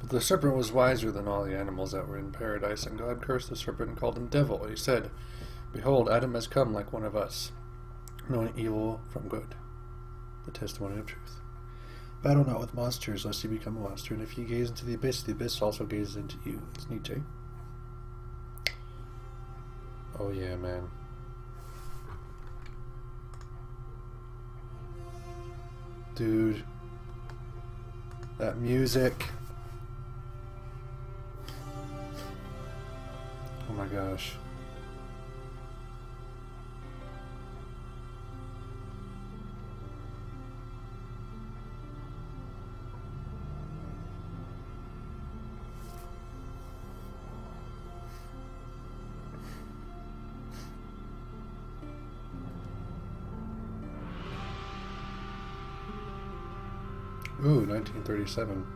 The serpent was wiser than all the animals that were in paradise, and God cursed the serpent and called him devil. He said, "Behold, Adam has come like one of us, knowing evil from good." The testimony of truth. Battle not with monsters, lest you become a monster, and if you gaze into the abyss also gazes into you. It's Nietzsche. Oh yeah, man. Dude. That music. Oh my gosh. Ooh, 1937.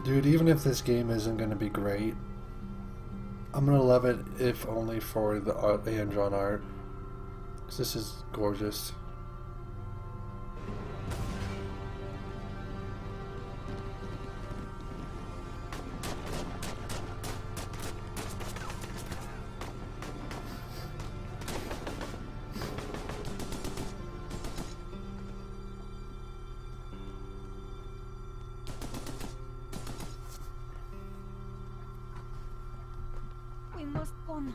Dude, even if this game isn't going to be great, I'm going to love it if only for the hand-drawn art. 'Cause this is gorgeous. We must go now.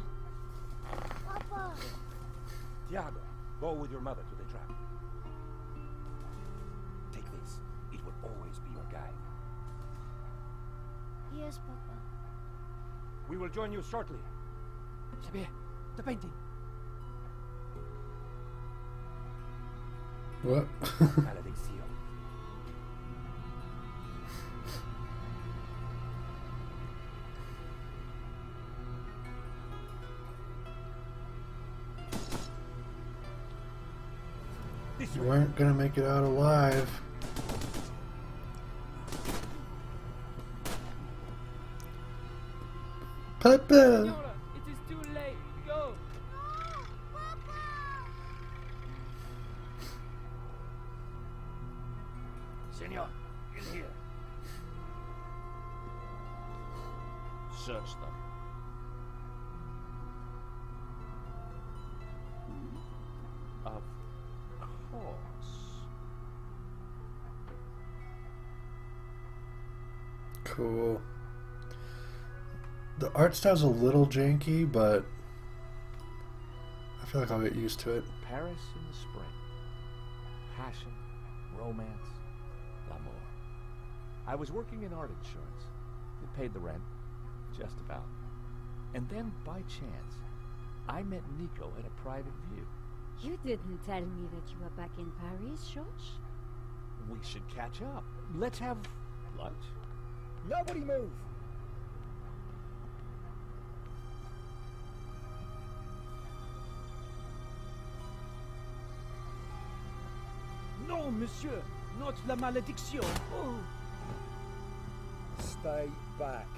Papa! Tiago, go with your mother to the trap. Take this. It will always be your guide. Yes, Papa. We will join you shortly. Xavier, the painting. What? Malediction. You weren't gonna make it out alive. Papa! Senora, it is too late. Go. Senor, in here. Search them. Of course. Cool. The art style's a little janky, but I feel like I'll get used to it. Paris in the spring. Passion, romance, l'amour. I was working in art insurance. It paid the rent, just about. And then, by chance, I met Nico at a private view. You didn't tell me that you were back in Paris, George. We should catch up. Let's have lunch. Nobody move. Non, monsieur, not la malédiction. Oh. Stay back.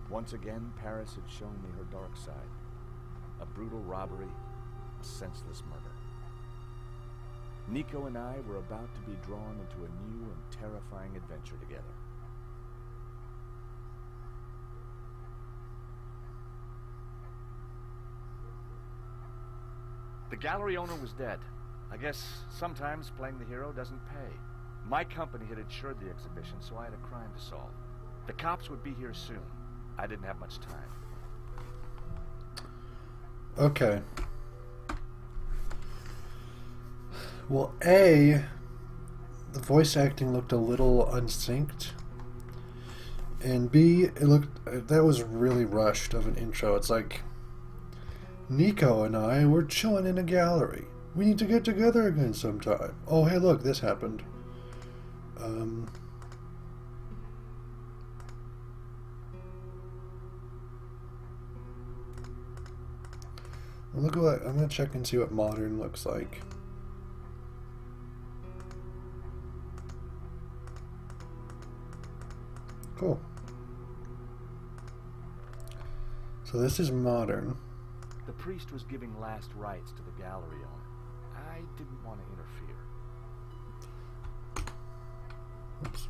Once again, Paris had shown me her dark side. A brutal robbery, a senseless murder. Nico and I were about to be drawn into a new and terrifying adventure together. The gallery owner was dead. I guess sometimes playing the hero doesn't pay. My company had insured the exhibition, so I had a crime to solve. The cops would be here soon. I didn't have much time. Okay. Well, A, the voice acting looked a little unsynced. And B, it looked, that was really rushed of an intro. It's like, Nico and I were chilling in a gallery. We need to get together again sometime. Oh, hey, look, this happened. Look what I'm gonna check and see what modern looks like. Cool. So this is modern. The priest was giving last rites to the gallery owner. I didn't want to interfere. Oops.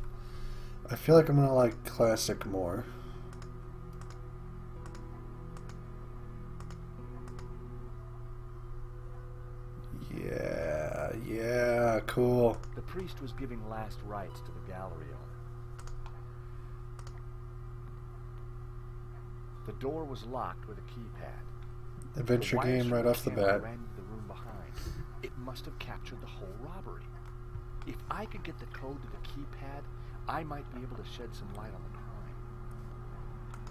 I feel like I'm gonna like classic more. Yeah, cool. The priest was giving last rites to the gallery owner. The door was locked with a keypad. Adventure game right off the bat. Ran into the room behind. It must have captured the whole robbery. If I could get the code to the keypad, I might be able to shed some light on the crime.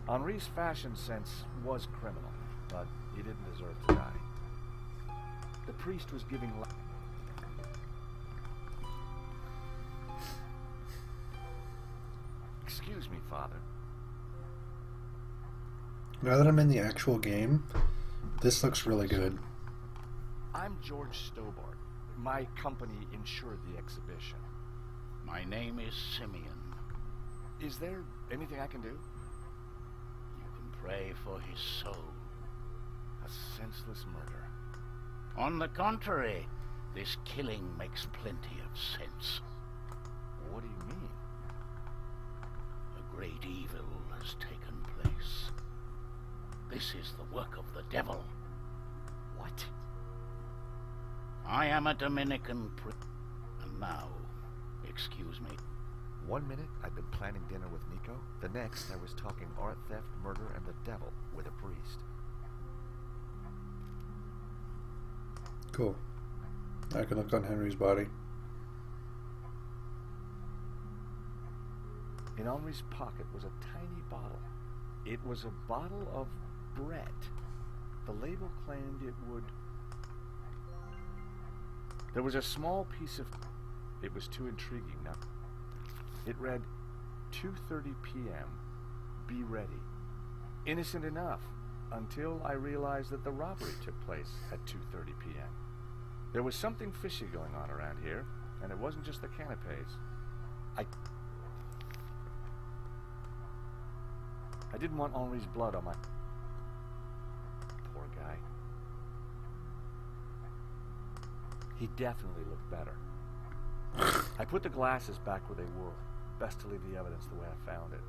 Henri's fashion sense was criminal, but he didn't deserve to die. The priest was giving Excuse me, Father. Now that I'm in the actual game, this looks really good. I'm George Stobart. My company insured the exhibition. My name is Simeon. Is there anything I can do? You can pray for his soul. A senseless murder. On the contrary, this killing makes plenty of sense. What do you mean? A great evil has taken place. This is the work of the devil. What? I am a Dominican priest. And now, excuse me. 1 minute I'd been planning dinner with Nico. The next I was talking art theft, murder, and the devil with a priest. Cool. I can look on Henry's body. In Henri's pocket was a tiny bottle. It was a bottle of Brett. The label claimed it would... There was a small piece of... It was too intriguing now. It read, 2:30 p.m. Be ready. Innocent enough, until I realized that the robbery took place at 2:30 p.m. There was something fishy going on around here, and it wasn't just the canapes. I didn't want Henri's blood on my... Poor guy. He definitely looked better. I put the glasses back where they were. Best to leave the evidence the way I found it.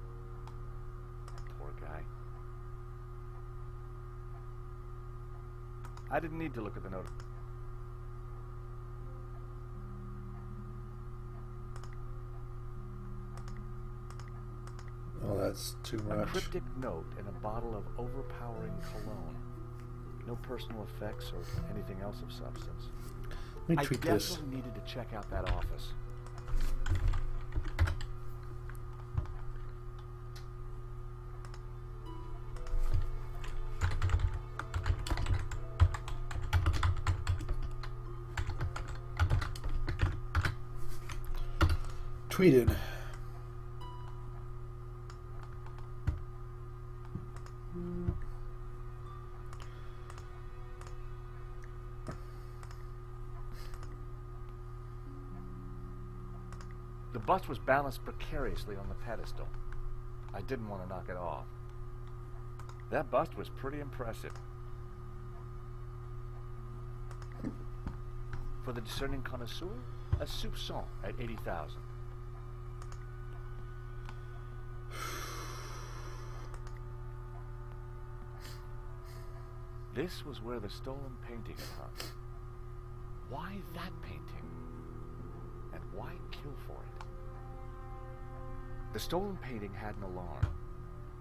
Poor guy. I didn't need to look at the note. Oh, that's too A much. cryptic note and a bottle of overpowering cologne. No personal effects or anything else of substance. Let me I tweak definitely this. needed to check out that office. Tweeted. The bust was balanced precariously on the pedestal. I didn't want to knock it off. That bust was pretty impressive. For the discerning connoisseur, a soupçon at 80,000. This was where the stolen painting had hung. Why that painting? And why kill for it? The stolen painting had an alarm,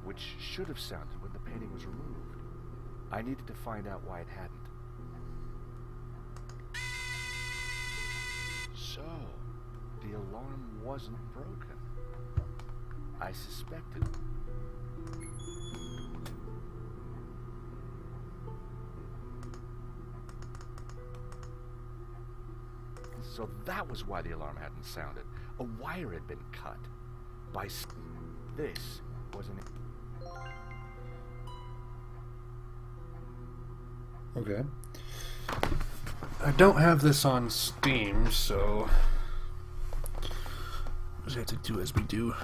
which should have sounded when the painting was removed. I needed to find out why it hadn't. So, the alarm wasn't broken. I suspected. So that was why the alarm hadn't sounded. A wire had been cut. This was an... Okay. I don't have this on Steam, so just have to do as we do.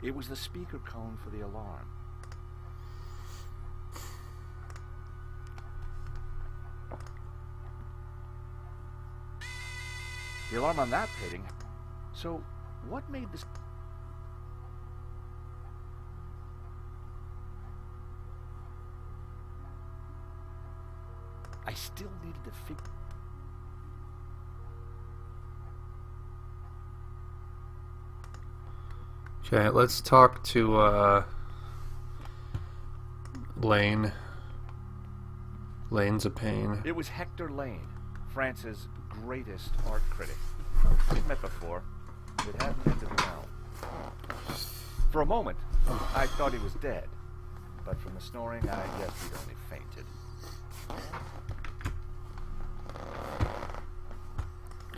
It was the speaker cone for the alarm. The alarm on that painting. So, what made this... I still needed to figure... Okay, let's talk to Lane. Lane's a pain. It was Hector Lane, France's greatest art critic. We'd met before. It hadn't ended well. For a moment, I thought he was dead. But from the snoring, I guess he'd only fainted.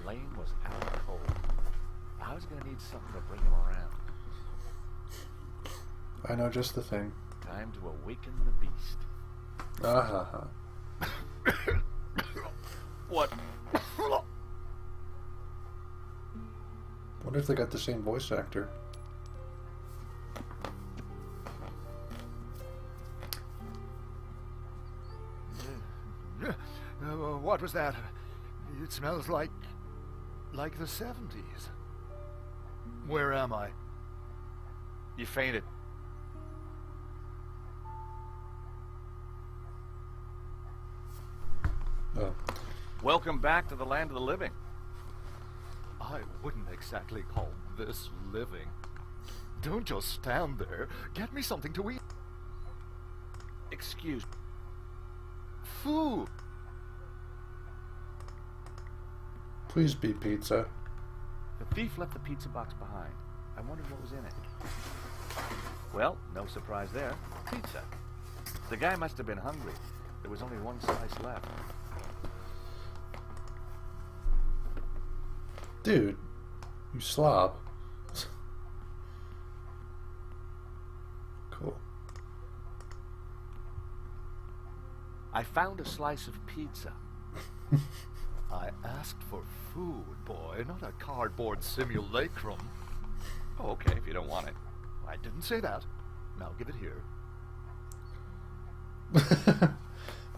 Lane was out cold. I was gonna need something to bring him around. I know just the thing. Time to awaken the beast. Ah ha ha. What? Wonder if they got the same voice actor. What was that? It smells like the 70s. Where am I? You fainted. Oh. Welcome back to the land of the living. I wouldn't exactly call this living. Don't just stand there. Get me something to eat. Excuse me. Food. Please be pizza. The thief left the pizza box behind. I wondered what was in it. Well, no surprise there. Pizza. The guy must have been hungry. There was only one slice left. Dude, you slob. Cool. I found a slice of pizza. I asked for food, boy, not a cardboard simulacrum. Oh, okay, if you don't want it. I didn't say that. Now give it here.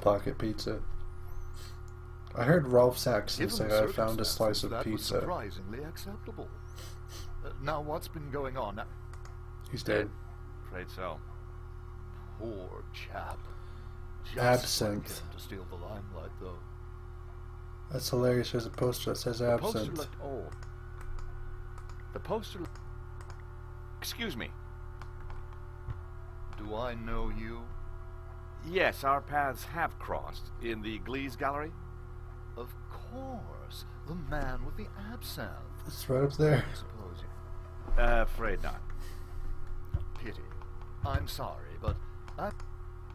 Pocket pizza. I heard Ralph's accent Given say the I found a slice circumstances, of that was pizza. surprisingly acceptable. Now, what's been going on? He's dead. Afraid so. Poor chap. Just Absinthe. like him to steal the limelight, though. That's hilarious. There's a poster that says The poster absinthe. looked old. The poster... Excuse me. Do I know you? Yes, our paths have crossed in the Glees Gallery. Of course. The man with the absinthe. It's right up there. I suppose you... Afraid not. Pity. I'm sorry, but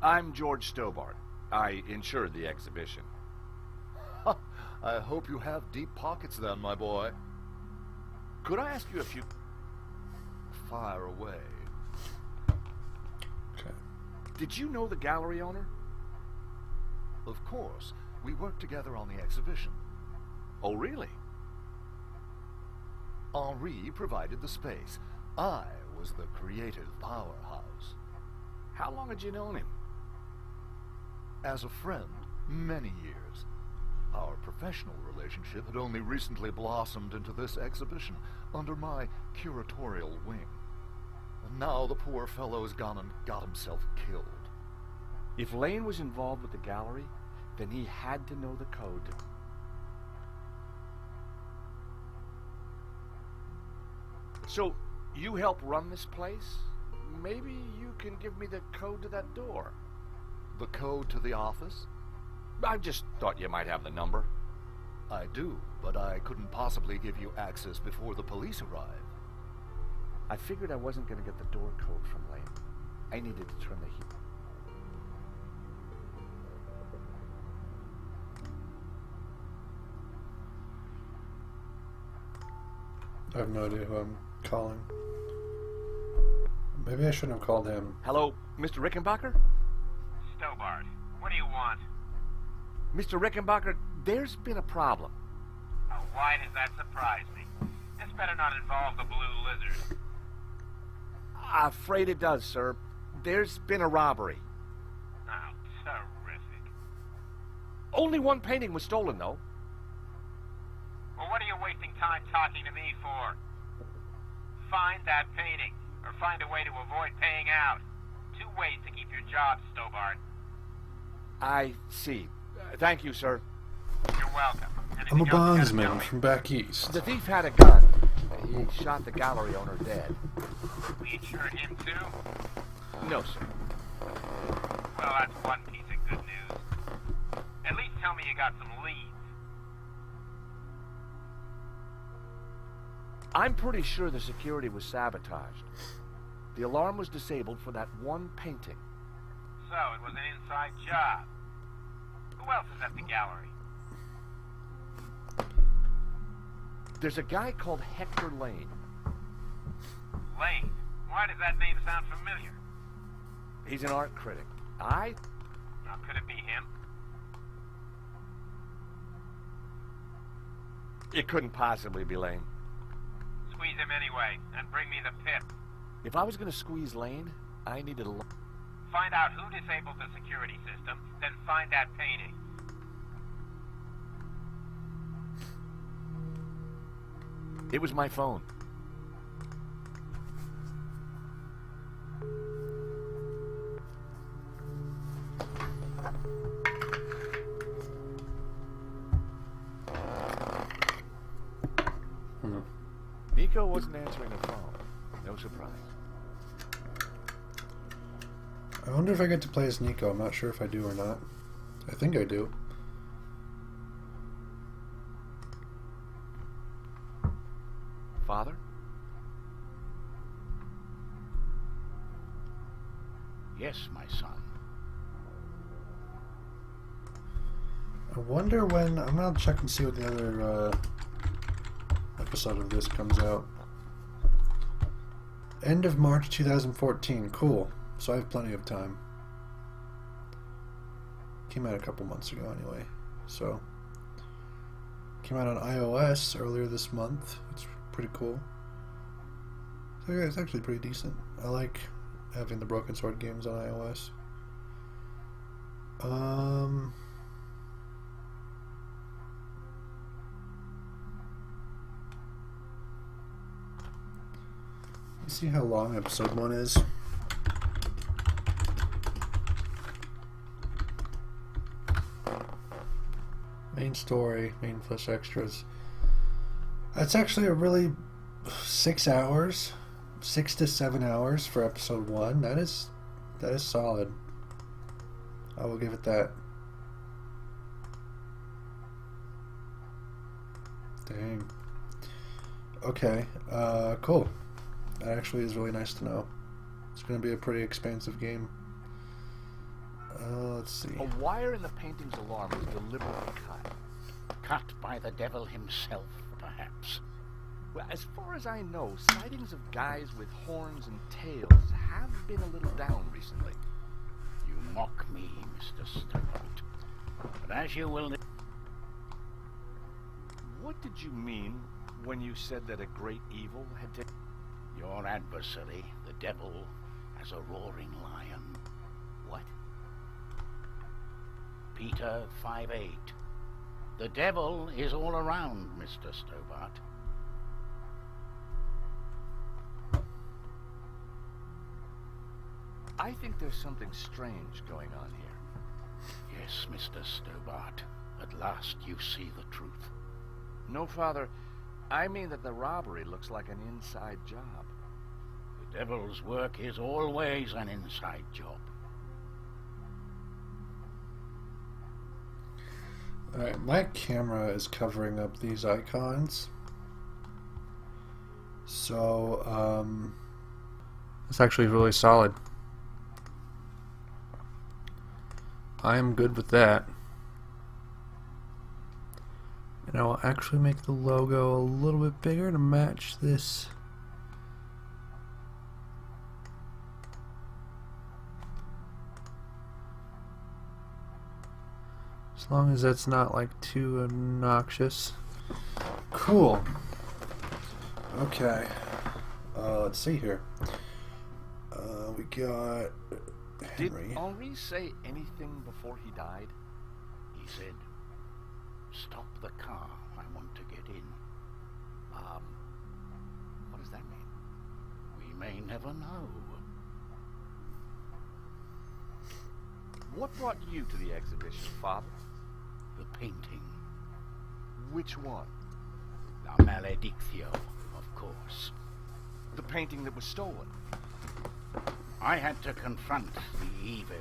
I'm George Stobart. I insured the exhibition. I hope you have deep pockets then, my boy. Could I ask you a few... Fire away. Okay. Did you know the gallery owner? Of course. We worked together on the exhibition. Oh, really? Henri provided the space. I was the creative powerhouse. How long had you known him? As a friend, many years. Our professional relationship had only recently blossomed into this exhibition under my curatorial wing. And now the poor fellow's gone and got himself killed. If Lane was involved with the gallery, then he had to know the code to... So, you help run this place? Maybe you can give me the code to that door. The code to the office? I just thought you might have the number. I do, but I couldn't possibly give you access before the police arrive. I figured I wasn't going to get the door code from Lane. I needed to turn the heat. I have no idea who I'm calling. Maybe I shouldn't have called him. Hello, Mr. Rickenbacker? Stobart, what do you want? Mr. Rickenbacker, there's been a problem. Now, why does that surprise me? This better not involve the Blue Lizard. Afraid it does, sir. There's been a robbery. Oh, terrific. Only one painting was stolen, though. Well, what are you wasting time talking to me for? Find that painting, or find a way to avoid paying out. 2 ways to keep your job, Stobart. I see. Thank you, sir. You're welcome. I'm a Anything else you gotta tell bondsman me? from back east. The thief had a gun. He shot the gallery owner dead. We insured him too? No, sir. Well, that's one piece of good news. At least tell me you got some leads. I'm pretty sure the security was sabotaged. The alarm was disabled for that one painting. So, it was an inside job. Who else is at the gallery? There's a guy called Hector Lane. Lane. Why does that name sound familiar? He's an art critic. Now, could it be him? It couldn't possibly be Lane. Squeeze him anyway, and bring me the pip. If I was going to squeeze Lane, I needed a... Find out who disabled the security system, then find that painting. It was my phone. Nico wasn't answering the phone. No surprise. I wonder if I get to play as Nico. I'm not sure if I do or not. I think I do. Father? Yes, my son. I wonder when... I'm going to check and see what the other episode of this comes out. End of March 2014. Cool. So I have plenty of time. Came out a couple months ago anyway. So... Came out on iOS earlier this month. It's pretty cool. So yeah, it's actually pretty decent. I like having the Broken Sword games on iOS. Let's see how long episode 1 is. Main story, main plus extras. That's actually a really 6 hours, 6 to 7 hours for episode 1. That is solid. I will give it that. Dang. Okay, cool. That actually is really nice to know. It's going to be a pretty expansive game. Let's see. A wire in the painting's alarm was deliberately cut. Cut by the devil himself, perhaps. Well, as far as I know, sightings of guys with horns and tails have been a little down recently. You mock me, Mr. Stobart. But as you will... What did you mean when you said that a great evil had taken... Your adversary, the devil, as a roaring lion. What? Peter 5:8. The devil is all around, Mr. Stobart. I think there's something strange going on here. Yes, Mr. Stobart. At last you see the truth. No, Father. I mean that the robbery looks like an inside job. The devil's work is always an inside job. Alright, my camera is covering up these icons. So, it's actually really solid. I am good with that. And I will actually make the logo a little bit bigger to match this. As long as that's not like too obnoxious. Cool. Okay. Let's see here. We got Did Henry. Henri say anything before he died? He said, "Stop the car. I want to get in." What does that mean? We may never know. What brought you to the exhibition, Father? The painting. Which one? La Maledictio, of course. The painting that was stolen. I had to confront the evil.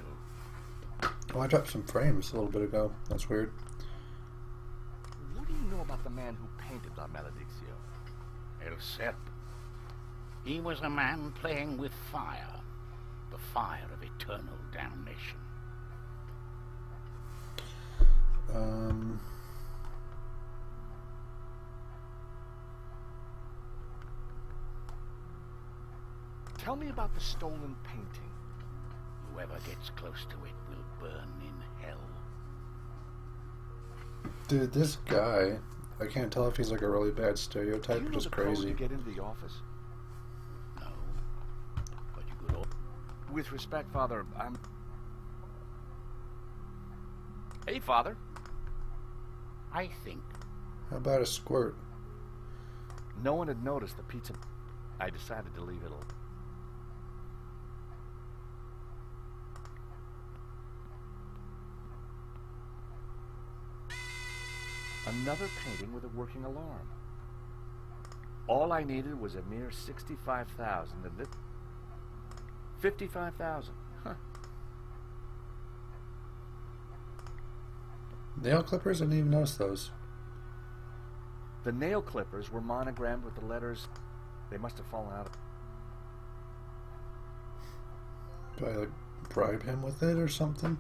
Oh, I dropped some frames a little bit ago. That's weird. What do you know about the man who painted La Maledictio? El Serpent. He was a man playing with fire. The fire of eternal damnation. Tell me about the stolen painting. Whoever gets close to it will burn in hell. Dude, this guy, I can't tell if he's like a really bad Do stereotype you or know just the code crazy. to get into the office? No. But you could all... With respect, Father, I'm... Hey, Father. I think How about a squirt? No one had noticed the pizza. I decided to leave it alone. Another painting with a working alarm. All I needed was a mere 65,000, and this 55,000. Huh. Nail clippers? I didn't even notice those. The nail clippers were monogrammed with the letters. They must have fallen out of... Do I like bribe him with it or something?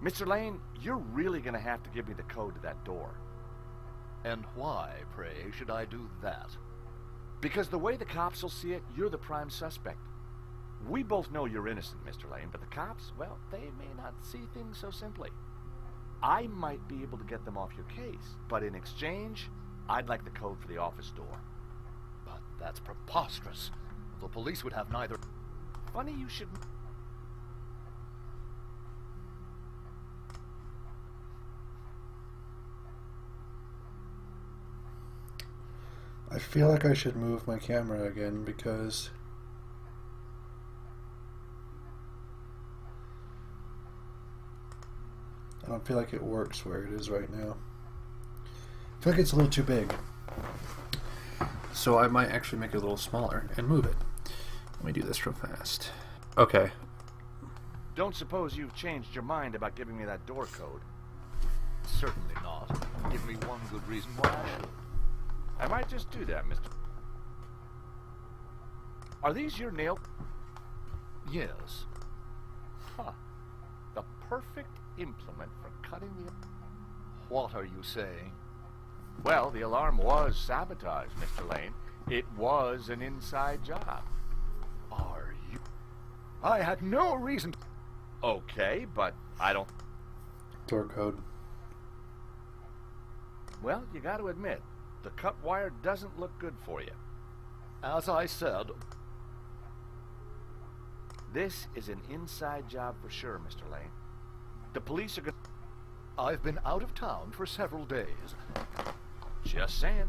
Mr. Lane, you're really going to have to give me the code to that door. And why, pray, should I do that? Because the way the cops will see it, you're the prime suspect. We both know you're innocent, Mr. Lane, but the cops, well, they may not see things so simply. I might be able to get them off your case, but in exchange, I'd like the code for the office door. But that's preposterous. The police would have neither... Funny you should... I feel like I should move my camera again because I don't feel like it works where it is right now. I feel like it's a little too big. So I might actually make it a little smaller and move it. Let me do this real fast. Okay. Don't suppose you've changed your mind about giving me that door code? Certainly not. Give me one good reason why I should. I might just do that, Mr. Are these your nail... Yes. Huh. The perfect implement for cutting the... What are you saying? Well, the alarm was sabotaged, Mr. Lane. It was an inside job. Are you... I had no reason... Okay, but I don't... Door code. Well, you got to admit, the cut wire doesn't look good for you. As I said... This is an inside job for sure, Mr. Lane. The police are going... I've been out of town for several days. Just saying.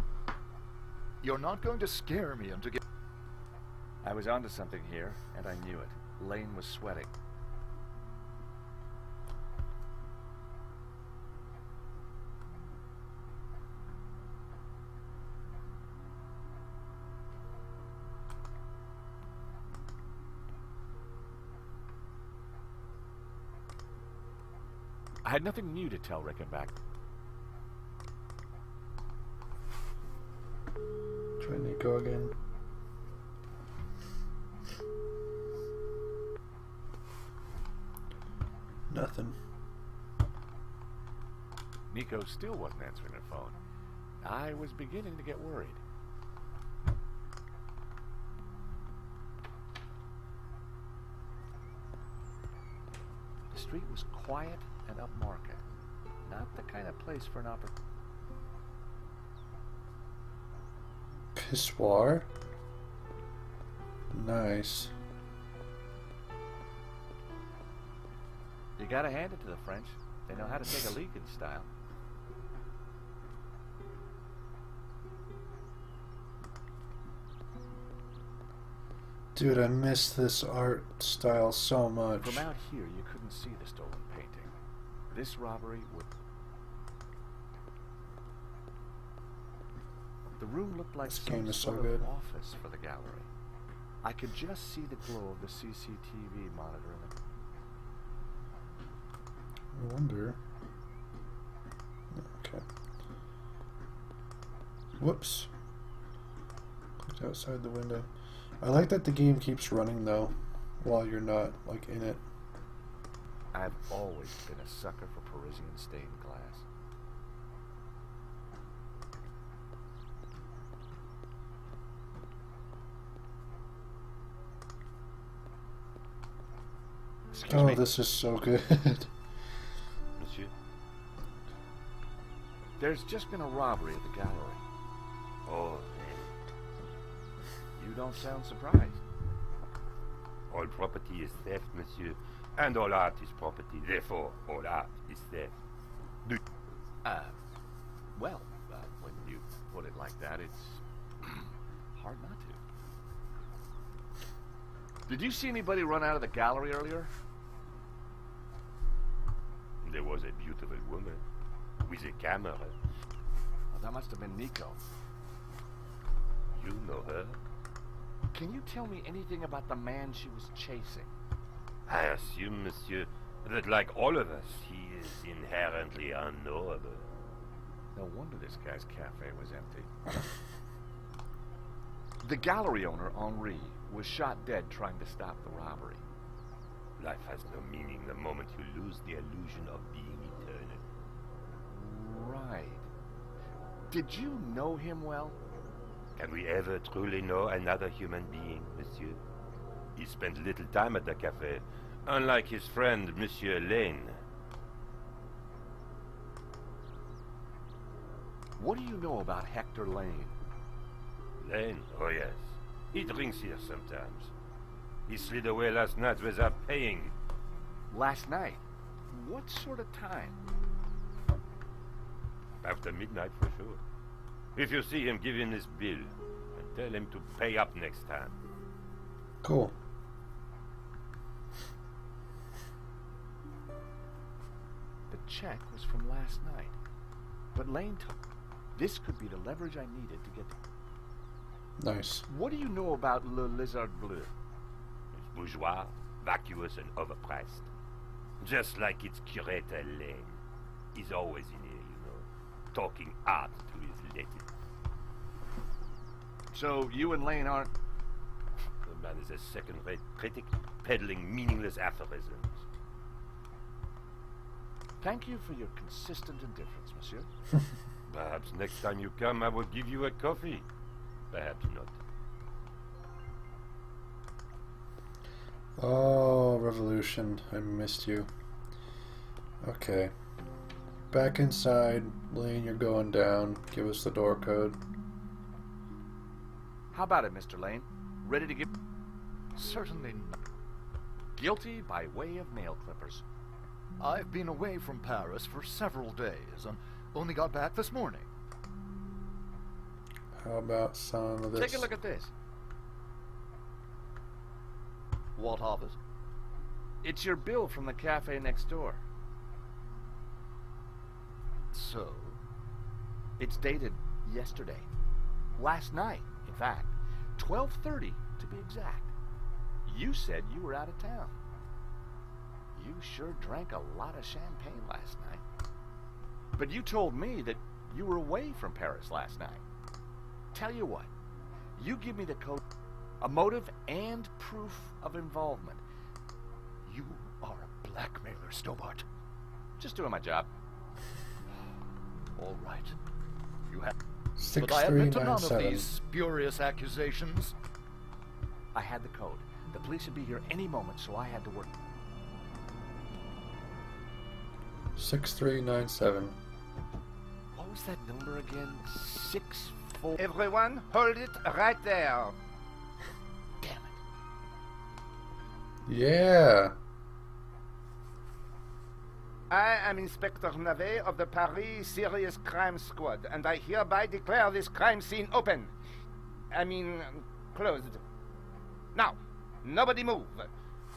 You're not going to scare me into get... I was onto something here, and I knew it. Lane was sweating. I had nothing new to tell Rickenback. Trying to go again. Nothing. Nico still wasn't answering her phone. I was beginning to get worried. The street was quiet and upmarket. Not the kind of place for an opportunity. Pissoir? Nice. You gotta hand it to the French. They know how to take a leak in style. Dude, I miss this art style so much. From out here, you couldn't see the stolen painting. This robbery would... The room looked like This some game is so sort good. of office for the gallery. I could just see the glow of the CCTV monitor in the... I wonder. Okay. Whoops. Clicked outside the window. I like that the game keeps running though, while you're not like in it. I've always been a sucker for Parisian stained glass. Excuse Oh, me. this is so good. Monsieur? There's just been a robbery at the gallery. Oh, You don't sound surprised. all property is theft, monsieur. And all art is property. Therefore, all art is theft. Well, when you put it like that, it's hard not to. Did you see anybody run out of the gallery earlier? There was a beautiful woman with a camera. Well, that must have been Nico. You know her? Can you tell me anything about the man she was chasing? I assume, monsieur, that like all of us, he is inherently unknowable. No wonder this guy's cafe was empty. The gallery owner, Henri, was shot dead trying to stop the robbery. Life has no meaning the moment you lose the illusion of being eternal. Right. Did you know him well? Can we ever truly know another human being, monsieur? He spent little time at the cafe, unlike his friend, Monsieur Lane. What do you know about Hector Lane? Lane? Oh yes. He drinks here sometimes. He slid away last night without paying. Last night? What sort of time? After midnight for sure. If you see him, give him this bill and tell him to pay up next time. Cool. The check was from last night. But Lane took... This could be the leverage I needed to get... Nice. What do you know about Le Lizard Bleu? It's bourgeois, vacuous, and overpriced. Just like its curator Lane. He's always in here, you know, talking art to his lady. So you and Lane aren't... The man is a second-rate critic, peddling meaningless aphorisms. Thank you for your consistent indifference, monsieur. Perhaps next time you come, I will give you a coffee. Perhaps not. Oh, Revolution. I missed you. Okay. Back inside. Lane, you're going down. Give us the door code. How about it, Mr. Lane? Ready to give... Certainly not. Guilty by way of nail clippers. I've been away from Paris for several days and only got back this morning. How about some of this? Take a look at this. What of it? It's your bill from the cafe next door. So? It's dated yesterday. Last night, in fact. 12:30 to be exact. You said you were out of town. You sure drank a lot of champagne last night. But you told me that you were away from Paris last night. Tell you what, you give me the code, a motive and proof of involvement. You are a blackmailer, Stobart. Just doing my job. All right. You have... But I admit to none of 6397. these spurious accusations. I had the code. The police would be here any moment, so I had to work. 6397. What was that number again? 64... Everyone, hold it right there. Damn it. Yeah. I am Inspector Navet of the Paris Serious Crime Squad, and I hereby declare this crime scene open. Closed. Now, nobody move,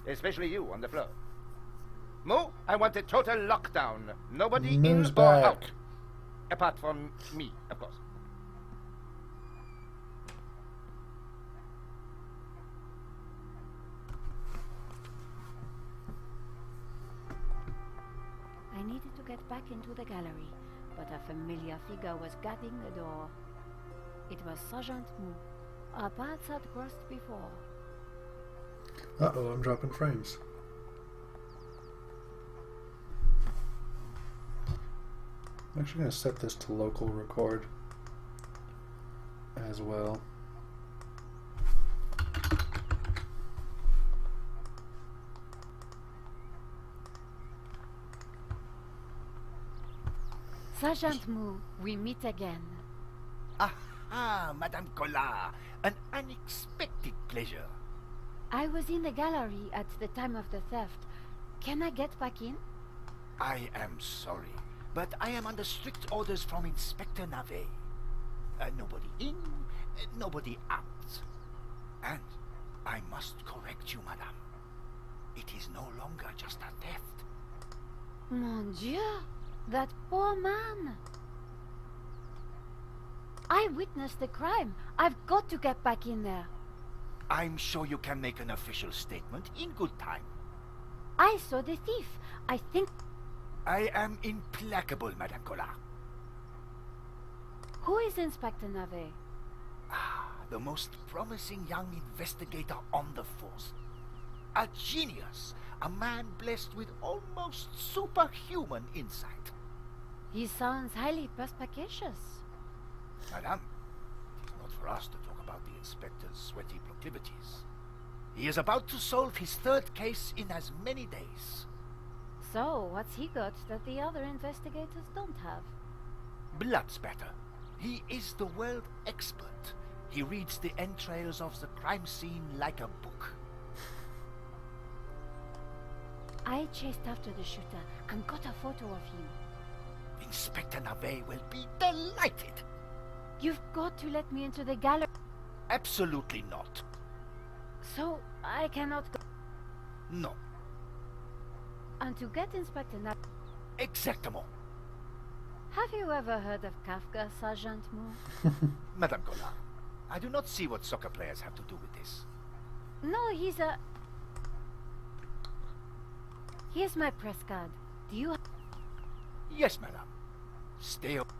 especially you on the floor. Mo, I want a total lockdown. Nobody Mo's in back. or out. Apart from me, of course. I needed to get back into the gallery, but a familiar figure was guarding the door. It was Sergeant Mu. Our paths had crossed before. Uh-oh, I'm dropping frames. I'm actually going to set this to local record as well. Sergeant Mu, we meet again. Aha, Madame Collard. An unexpected pleasure. I was in the gallery at the time of the theft. Can I get back in? I am sorry, but I am under strict orders from Inspector Navet. Nobody in, nobody out. And I must correct you, madame. It is no longer just a theft. Mon Dieu! That poor man! I witnessed the crime. I've got to get back in there. I'm sure you can make an official statement in good time. I saw the thief. I think... I am implacable, Madame Collard. Who is Inspector Navet? The most promising young investigator on the force. A genius. A man blessed with almost superhuman insight. He sounds highly perspicacious. Madame, it is not for us to talk about the inspector's sweaty proclivities. He is about to solve his third case in as many days. So, what's he got that the other investigators don't have? Blood spatter. He is the world expert. He reads the entrails of the crime scene like a book. I chased after the shooter and got a photo of him. Inspector Navet will be delighted. You've got to let me into the gallery. Absolutely not. So, I cannot go. No. And to get Inspector Navet... Exactement. Have you ever heard of Kafka, Sergeant Mu? Madame Collard, I do not see what soccer players have to do with this. No, he's a... Here's my press card. Do you... Yes, madame. Stay up.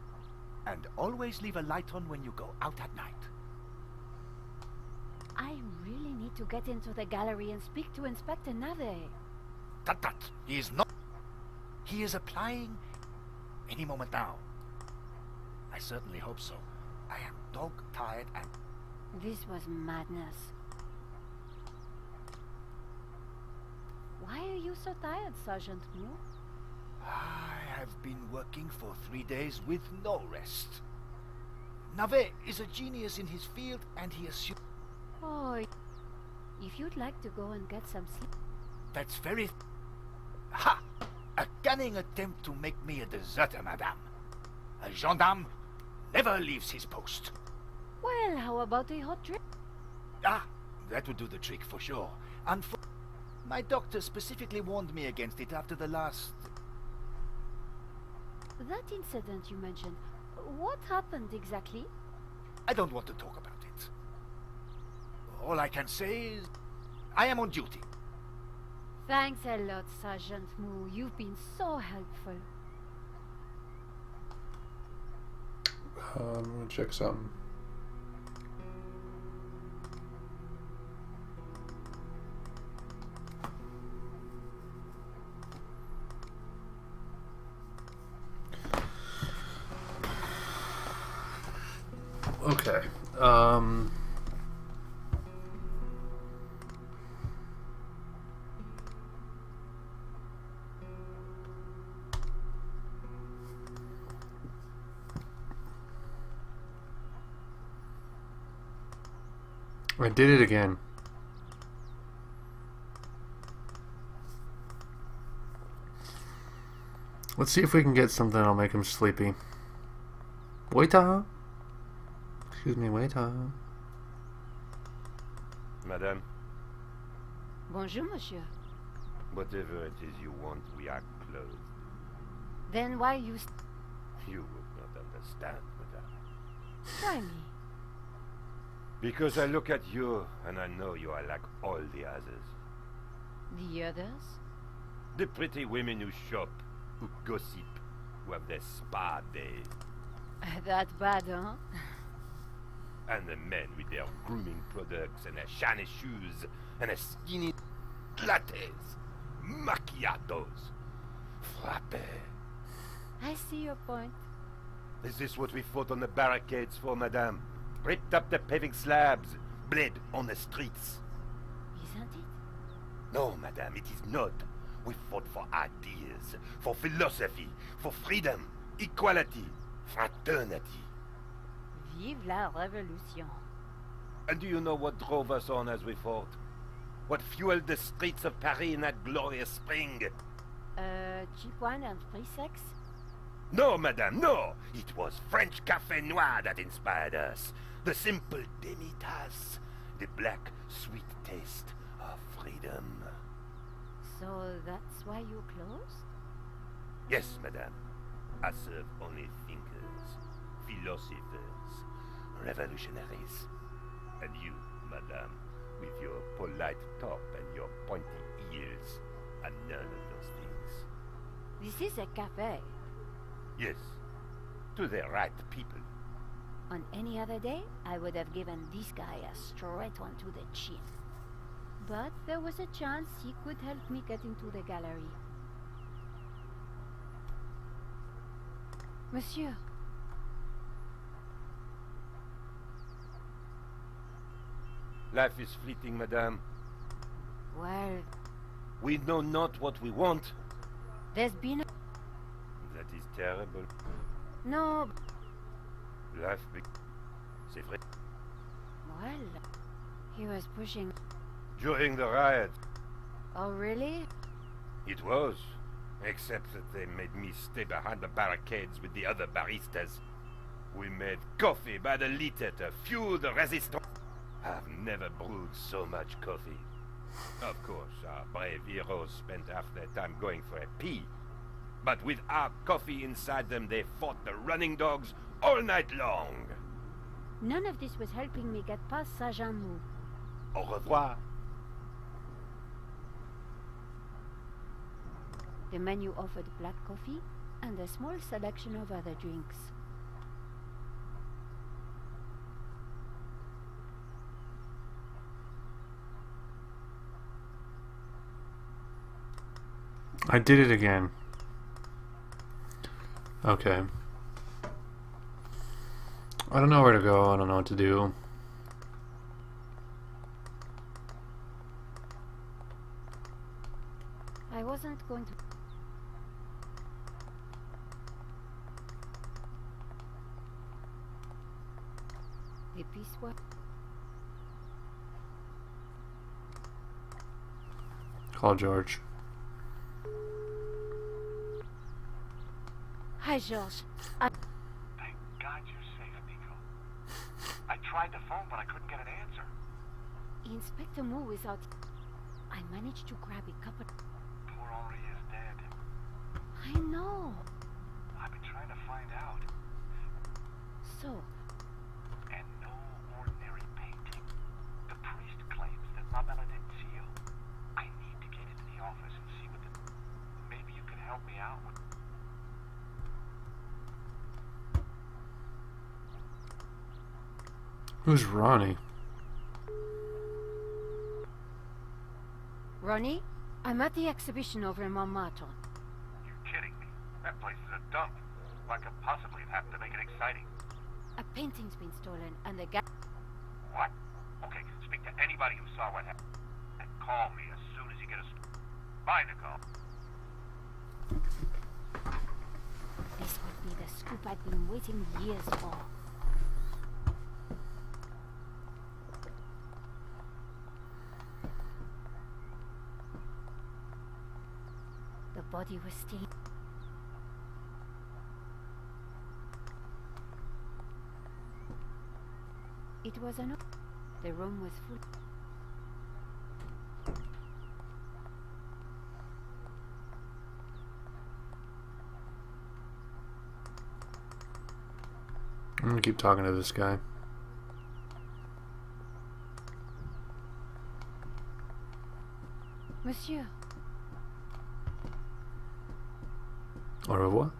And always leave a light on when you go out at night. I really need to get into the gallery and speak to Inspector Navet. Tut. He is not... He is applying any moment now. I certainly hope so. I am dog-tired and... This was madness. Why are you so tired, Sergeant Mu? I have been working for 3 days with no rest. Navet is a genius in his field and he assumes... Oh, if you'd like to go and get some sleep... That's very... Ha! A cunning attempt to make me a deserter, madame. A gendarme never leaves his post. Well, how about a hot drink? That would do the trick for sure. My doctor specifically warned me against it after the last... That incident you mentioned, what happened exactly? I don't want to talk about it. All I can say is... I am on duty. Thanks a lot, Sergeant Mu. You've been so helpful. I'm gonna check something. Okay. I did it again. Let's see if we can get something that'll make him sleepy. Waiter! Excuse me, waiter. Madame, Bonjour, monsieur. whatever it is you want, we are closed. Then why you You would not understand, madame. try me? Because I look at you and I know you are like all the others. The others? The pretty women who shop, who gossip, who have their spa days. That bad, huh? And the men with their grooming products and their shiny shoes and their skinny lattes, macchiatos, frappe. I see your point. Is this what we fought on the barricades for, madame? Ripped up the paving slabs, bled on the streets. Isn't it? No, madame, it is not. We fought for ideas, for philosophy, for freedom, equality, fraternity. Vive la révolution. And do you know what drove us on as we fought? What fueled the streets of Paris in that glorious spring? Cheap wine and free sex? No, madame, no! It was French Café Noir that inspired us. The simple demi-tasse, the black, sweet taste of freedom. So that's why you closed? Yes, madame. I serve only thinkers, philosophers, revolutionaries. And you, madame, with your polite top and your pointy ears, are none of those things. This is a cafe. Yes, to the right people. On any other day, I would have given this guy a straight one to the chin. But there was a chance he could help me get into the gallery. Monsieur, Life is fleeting, madame. well, We know not what we want. there's been That is terrible. no. C'est vrai. Well, he was pushing. During the riot, Oh, really? it was. Except that they made me stay behind the barricades with the other baristas. We made coffee by the liter to fuel the resistance. I've never brewed so much coffee. Of course, our brave heroes spent half their time going for a pee. But with our coffee inside them, they fought the running dogs all night long. None of this was helping me get past Saint-Jean-Mou. Au revoir. The menu offered black coffee and a small selection of other drinks. I did it again. Okay. I don't know where to go. I don't know what to do. I wasn't going to. The piece was. Call George. Hi, George. Thank God you're safe, Nico. I tried the phone, but I couldn't get an answer. Inspector Mou is out. I managed to grab a couple. Poor Henri is dead. I know. I've been trying to find out. So, And no ordinary painting. The priest claims that La Benedictio. I need to get into the office and see what the... Maybe you can help me out with... Who's Ronnie? Ronnie, I'm at the exhibition over in Montmartre. You're kidding me. That place is a dump. What could possibly have happened to make it exciting? A painting's been stolen, and the guy. What? Okay, speak to anybody who saw what happened. And call me as soon as you get a... Bye, Nicole. This would be the scoop I've been waiting years for. The body was still. It was an. The room was full. I'm gonna keep talking to this guy. Monsieur, Au revoir.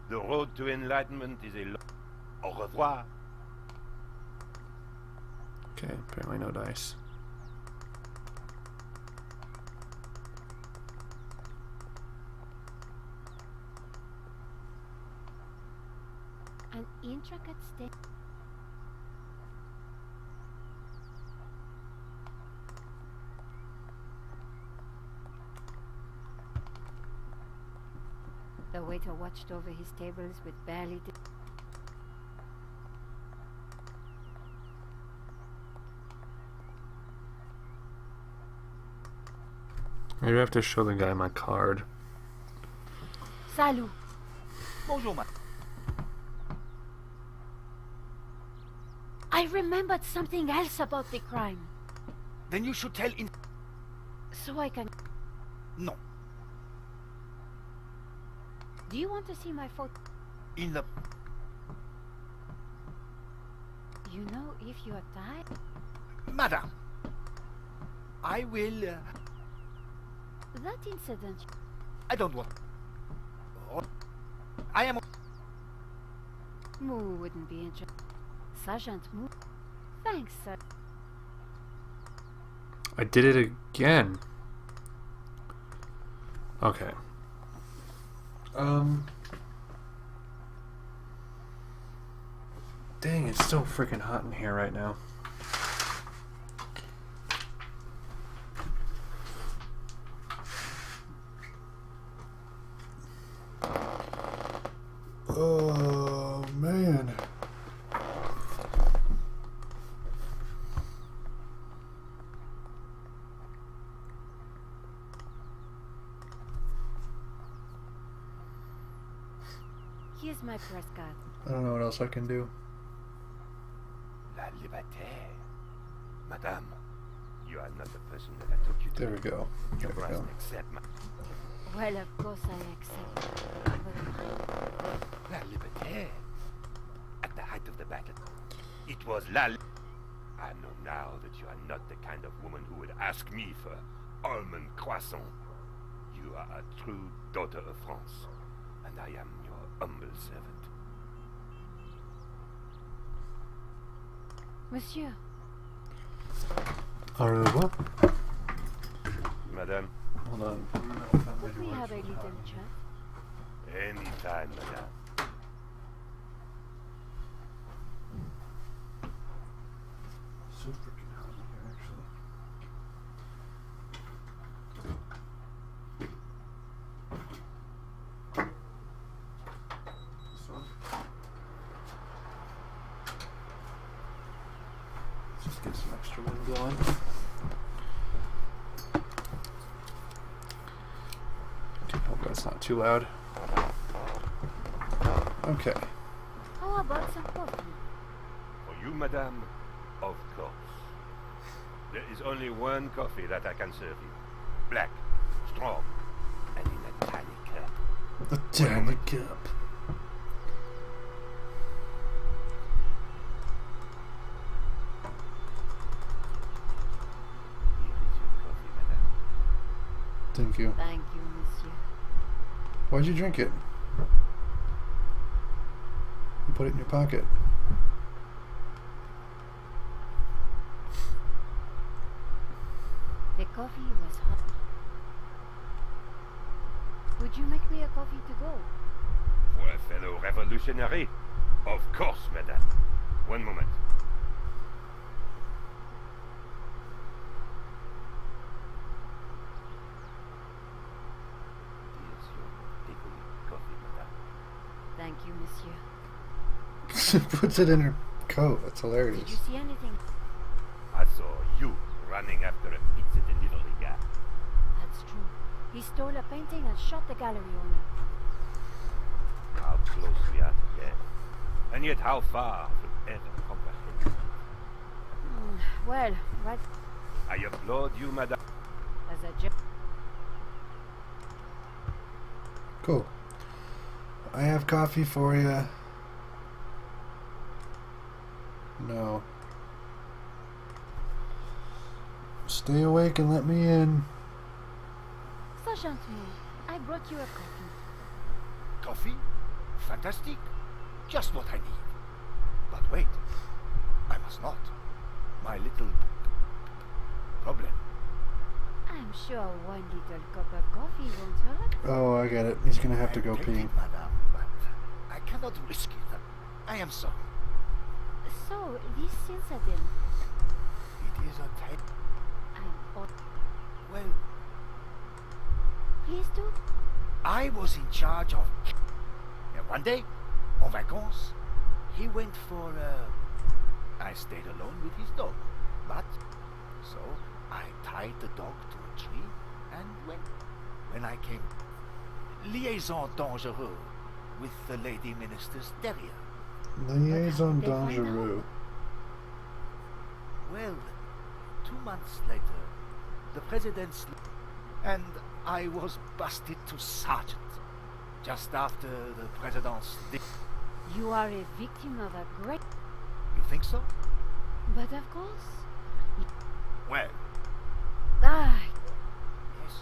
The road to enlightenment is a Au revoir. Okay, apparently no dice. an intricate state. The waiter watched over his tables with barely. Maybe I have to show the guy my card. Salut. Bonjour, madame. I remembered something else about the crime, Then you should tell in... so I can. No. Do you want to see my photo? In the... You know, if you are tired. Madame. I will... That incident. I don't want... Oh, I am... Moo wouldn't be interested. Sergeant Moo. Thanks, sir. I did it again. Okay. Dang, it's so freaking hot in here right now. Oh, man. Here's my press card. I don't know what else I can do. La liberté. Madame, you are not the person that I took you to. There we go. You There we must go. accept my... Well, of course I accept. But La liberté. At the height of the battle, it was la... I know now that you are not the kind of woman who would ask me for almond croissant. You are a true daughter of France, and I am your humble servant. Monsieur, Au revoir. Madame, Hold on. could we have a little chat? anytime, madame. So freaking hot in here, actually. This one. Let's just get some extra wind blowing. Hope that's not too loud. Okay. How about some coffee? For you, madame, of course. There is only one coffee that I can serve you. Black, strong, and in a tiny cup. A tiny cup. Here is your coffee, madame. Thank you. Thank you, monsieur. Why'd you drink it? You put it in your pocket. The coffee was hot. Would you make me a coffee to go? For a fellow revolutionary? Of course, madame. One moment. Here's your takeaway coffee, madame. Thank you, monsieur. Puts it in her coat. That's Did hilarious. you see anything? I saw you running after a pizza delivery guy. That's true. He stole a painting and shot the gallery owner. How close we are to death, and yet how far from ever comprehend. Well, right I applaud you, madame. as a joke. Cool. I have coffee for you. No. Stay awake and let me in. Sergeant Moore, I brought you a coffee. Coffee? Fantastic. Just what I need. But wait. I must not. My little problem. I'm sure one little cup of coffee won't hurt. Oh, I get it. He's gonna have to go Take pee. it, madame, but I cannot risk it. I am sorry. So, this incident, It is a type. I'm... Well, Please do. I was in charge of. One day, en vacances, he went for. I stayed alone with his dog, but so I tied the dog to a tree and went. When I came, liaison dangereux with the lady minister's terrier. Liaison But how did they find dangereux. Well, 2 months later, the president's and I was busted to sergeant just after the president's death. You are a victim of a great... You think so? But of course... Well, Ah, yes.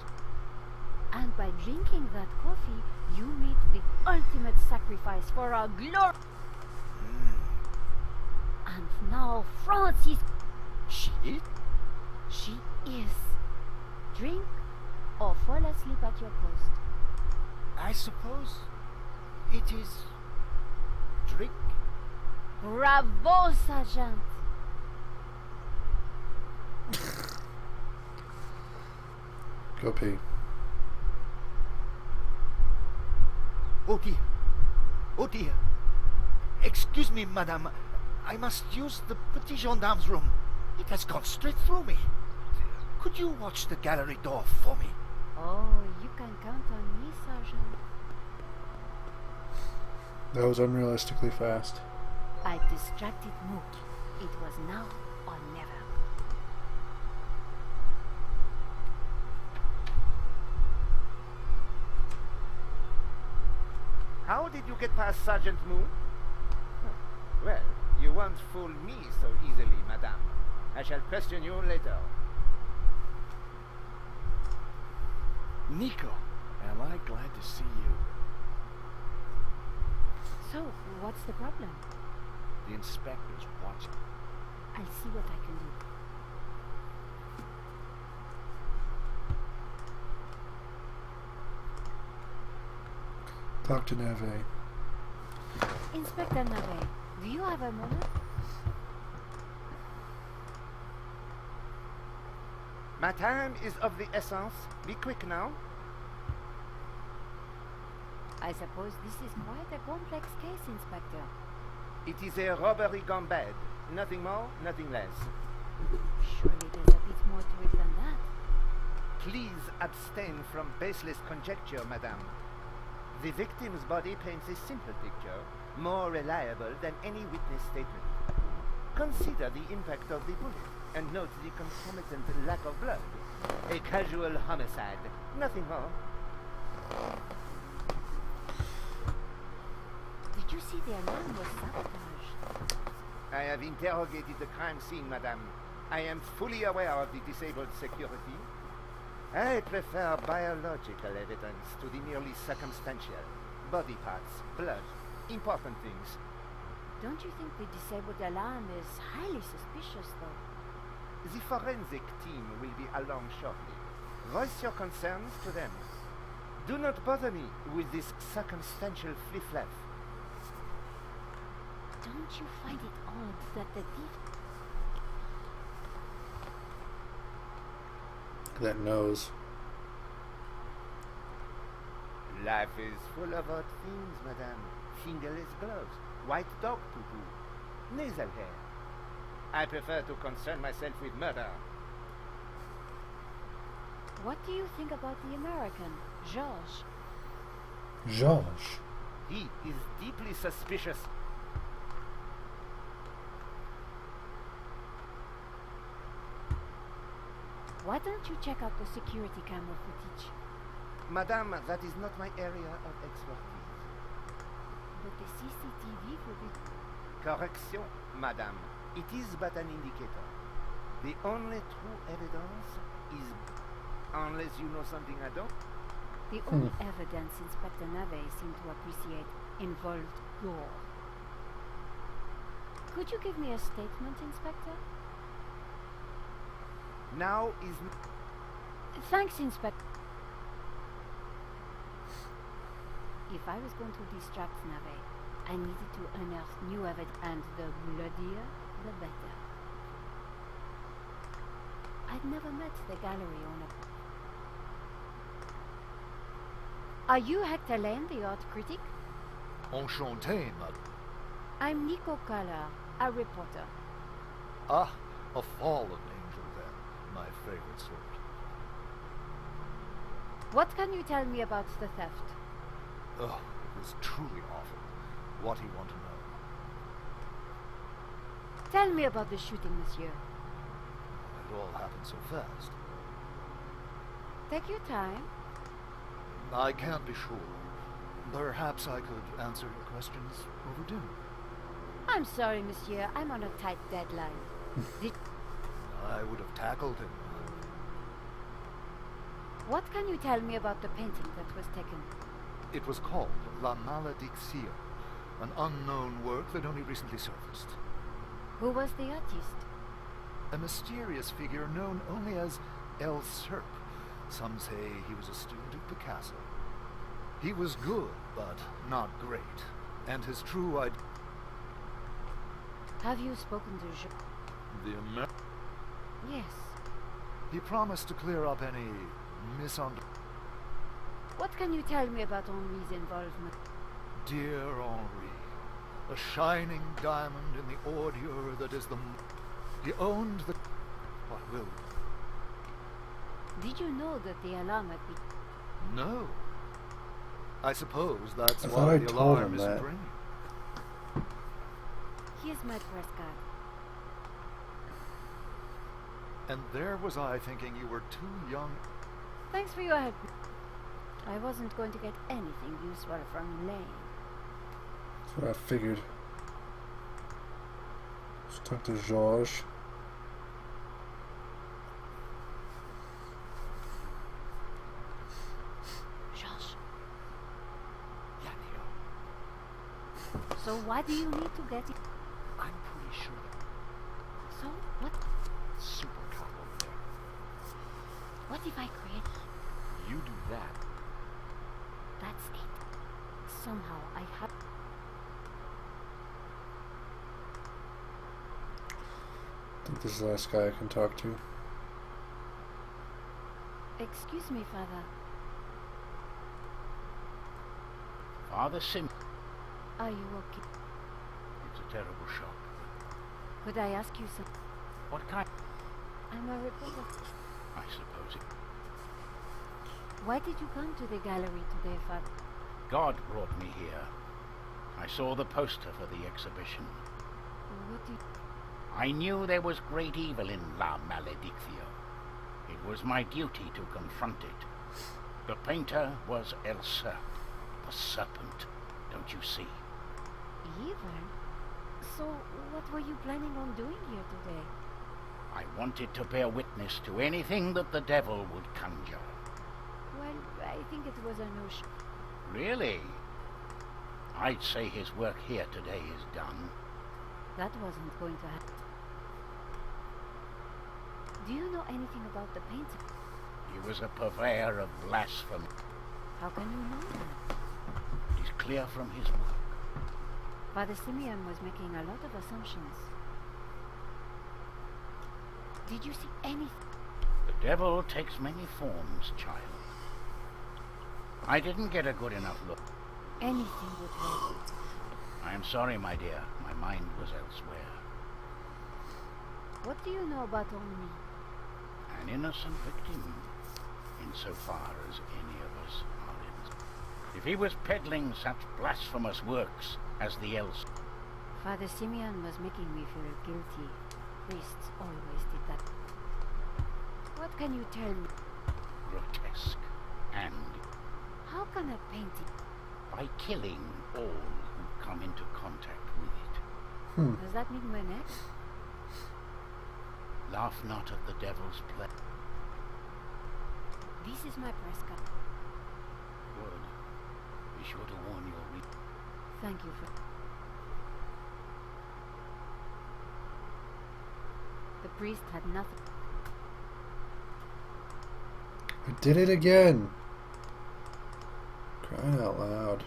and by drinking that coffee, you made the ultimate sacrifice for our glory. And now France is... She is? She is. Drink or fall asleep at your post. I suppose it is drink. Bravo, Sergeant. Go pee. Oh dear. Oh dear. Excuse me, madame. I must use the petit gendarme's room. It has gone straight through me. Could you watch the gallery door for me? Oh, you can count on me, Sergeant. That was unrealistically fast. I distracted Mook. It was now or never. How did you get past Sergeant Moon? Well, you won't fool me so easily, madame. I shall question you later. Nico, am I glad to see you. So, what's the problem? The inspector's watching. I'll see what I can do. Talk to Neve. Inspector Nave, do you have a moment? My time is of the essence. Be quick now. I suppose this is quite a complex case, Inspector. It is a robbery gone bad. Nothing more, nothing less. Surely there's a bit more to it than that. Please abstain from baseless conjecture, madame. The victim's body paints a simple picture, more reliable than any witness statement. Consider the impact of the bullet, and note the concomitant lack of blood. A casual homicide, nothing more. Did you see the alarm was sabotaged? I have interrogated the crime scene, madame. I am fully aware of the disabled security. I prefer biological evidence to the merely circumstantial. Body parts, blood, important things. Don't you think the disabled alarm is highly suspicious, though? The forensic team will be along shortly. Voice your concerns to them. Do not bother me with this circumstantial fliff-flaff. Don't you find it odd that the thief... That nose. Life is full of odd things, madame. Fingerless gloves, white dog poo-poo, nasal hair. I prefer to concern myself with murder. What do you think about the American, Georges? Georges. He is deeply suspicious. Why don't you check out the security camera footage? Madame, that is not my area of expertise. But the CCTV footage... Correction, madame. It is but an indicator. The only true evidence is... Unless you know something I don't. The only evidence Inspector Nave seemed to appreciate involved gore. Could you give me a statement, Inspector? Now is... Thanks, Inspector. If I was going to distract Nave, I needed to unearth new evidence, and the bloodier, the better. I'd never met the gallery owner. Are you Hector Lane, the art critic? Enchanté, madame. I'm Nico Collar, a reporter. Ah, a fallen angel then. My favorite sort. What can you tell me about the theft? Oh, it was truly awful. What do you want to know? Tell me about the shooting, monsieur. It all happened so fast. Take your time. I can't be sure. Perhaps I could answer your questions over dinner. I'm sorry, monsieur. I'm on a tight deadline. I would have tackled him. What can you tell me about the painting that was taken? It was called La Malédiction, an unknown work that only recently surfaced. Who was the artist? A mysterious figure known only as El Serp. Some say he was a student of Picasso. He was good, but not great. And his true identity... Have you spoken to Jean? The Yes. He promised to clear up any misunderstanding. What can you tell me about Henri's involvement? Dear Henri, a shining diamond in the ordure that is the... He owned the... What will... Did you know that the alarm had been... No. I suppose that's I why thought I the told alarm him isn't that. ringing. Here's my press card. And there was I thinking you were too young. Thanks for your help. I wasn't going to get anything useful from Lane. That's what I figured. Let's talk to George. Josh. Yeah, so why do you need to get it? I'm pretty sure that So what? super cop over there. What if I create? You do that. That's it. Somehow I have. I think this is the last guy I can talk to. Excuse me, Father. Father Sim. Are you okay? It's a terrible shock. Could I ask you something? What kind? I'm a reporter. I suppose it. Why did you come to the gallery today, Father? God brought me here. I saw the poster for the exhibition. What did... I knew there was great evil in La Maledictio. It was my duty to confront it. The painter was El Serp, the Serpent, don't you see? Evil? So, what were you planning on doing here today? I wanted to bear witness to anything that the devil would conjure. Well, I think it was a notion. Really? I'd say his work here today is done. That wasn't going to happen. Do you know anything about the painter? He was a purveyor of blasphemy. How can you know that? It is clear from his work. Father Simeon was making a lot of assumptions. Did you see anything? The devil takes many forms, child. I didn't get a good enough look. Anything would help. I am sorry, my dear. My mind was elsewhere. What do you know about Henri? An innocent victim, insofar as any of us are innocent. If he was peddling such blasphemous works as the else. Father Simeon was making me feel guilty. Priests always did that. What What can you tell me? Grotesque. And How can a painting... by killing all who come into contact with it. Does that mean we're next? Laugh not at the devil's play. This is my press card. Good. Be sure to warn your readers. Thank you for... The priest had nothing. I did it again. Crying out loud.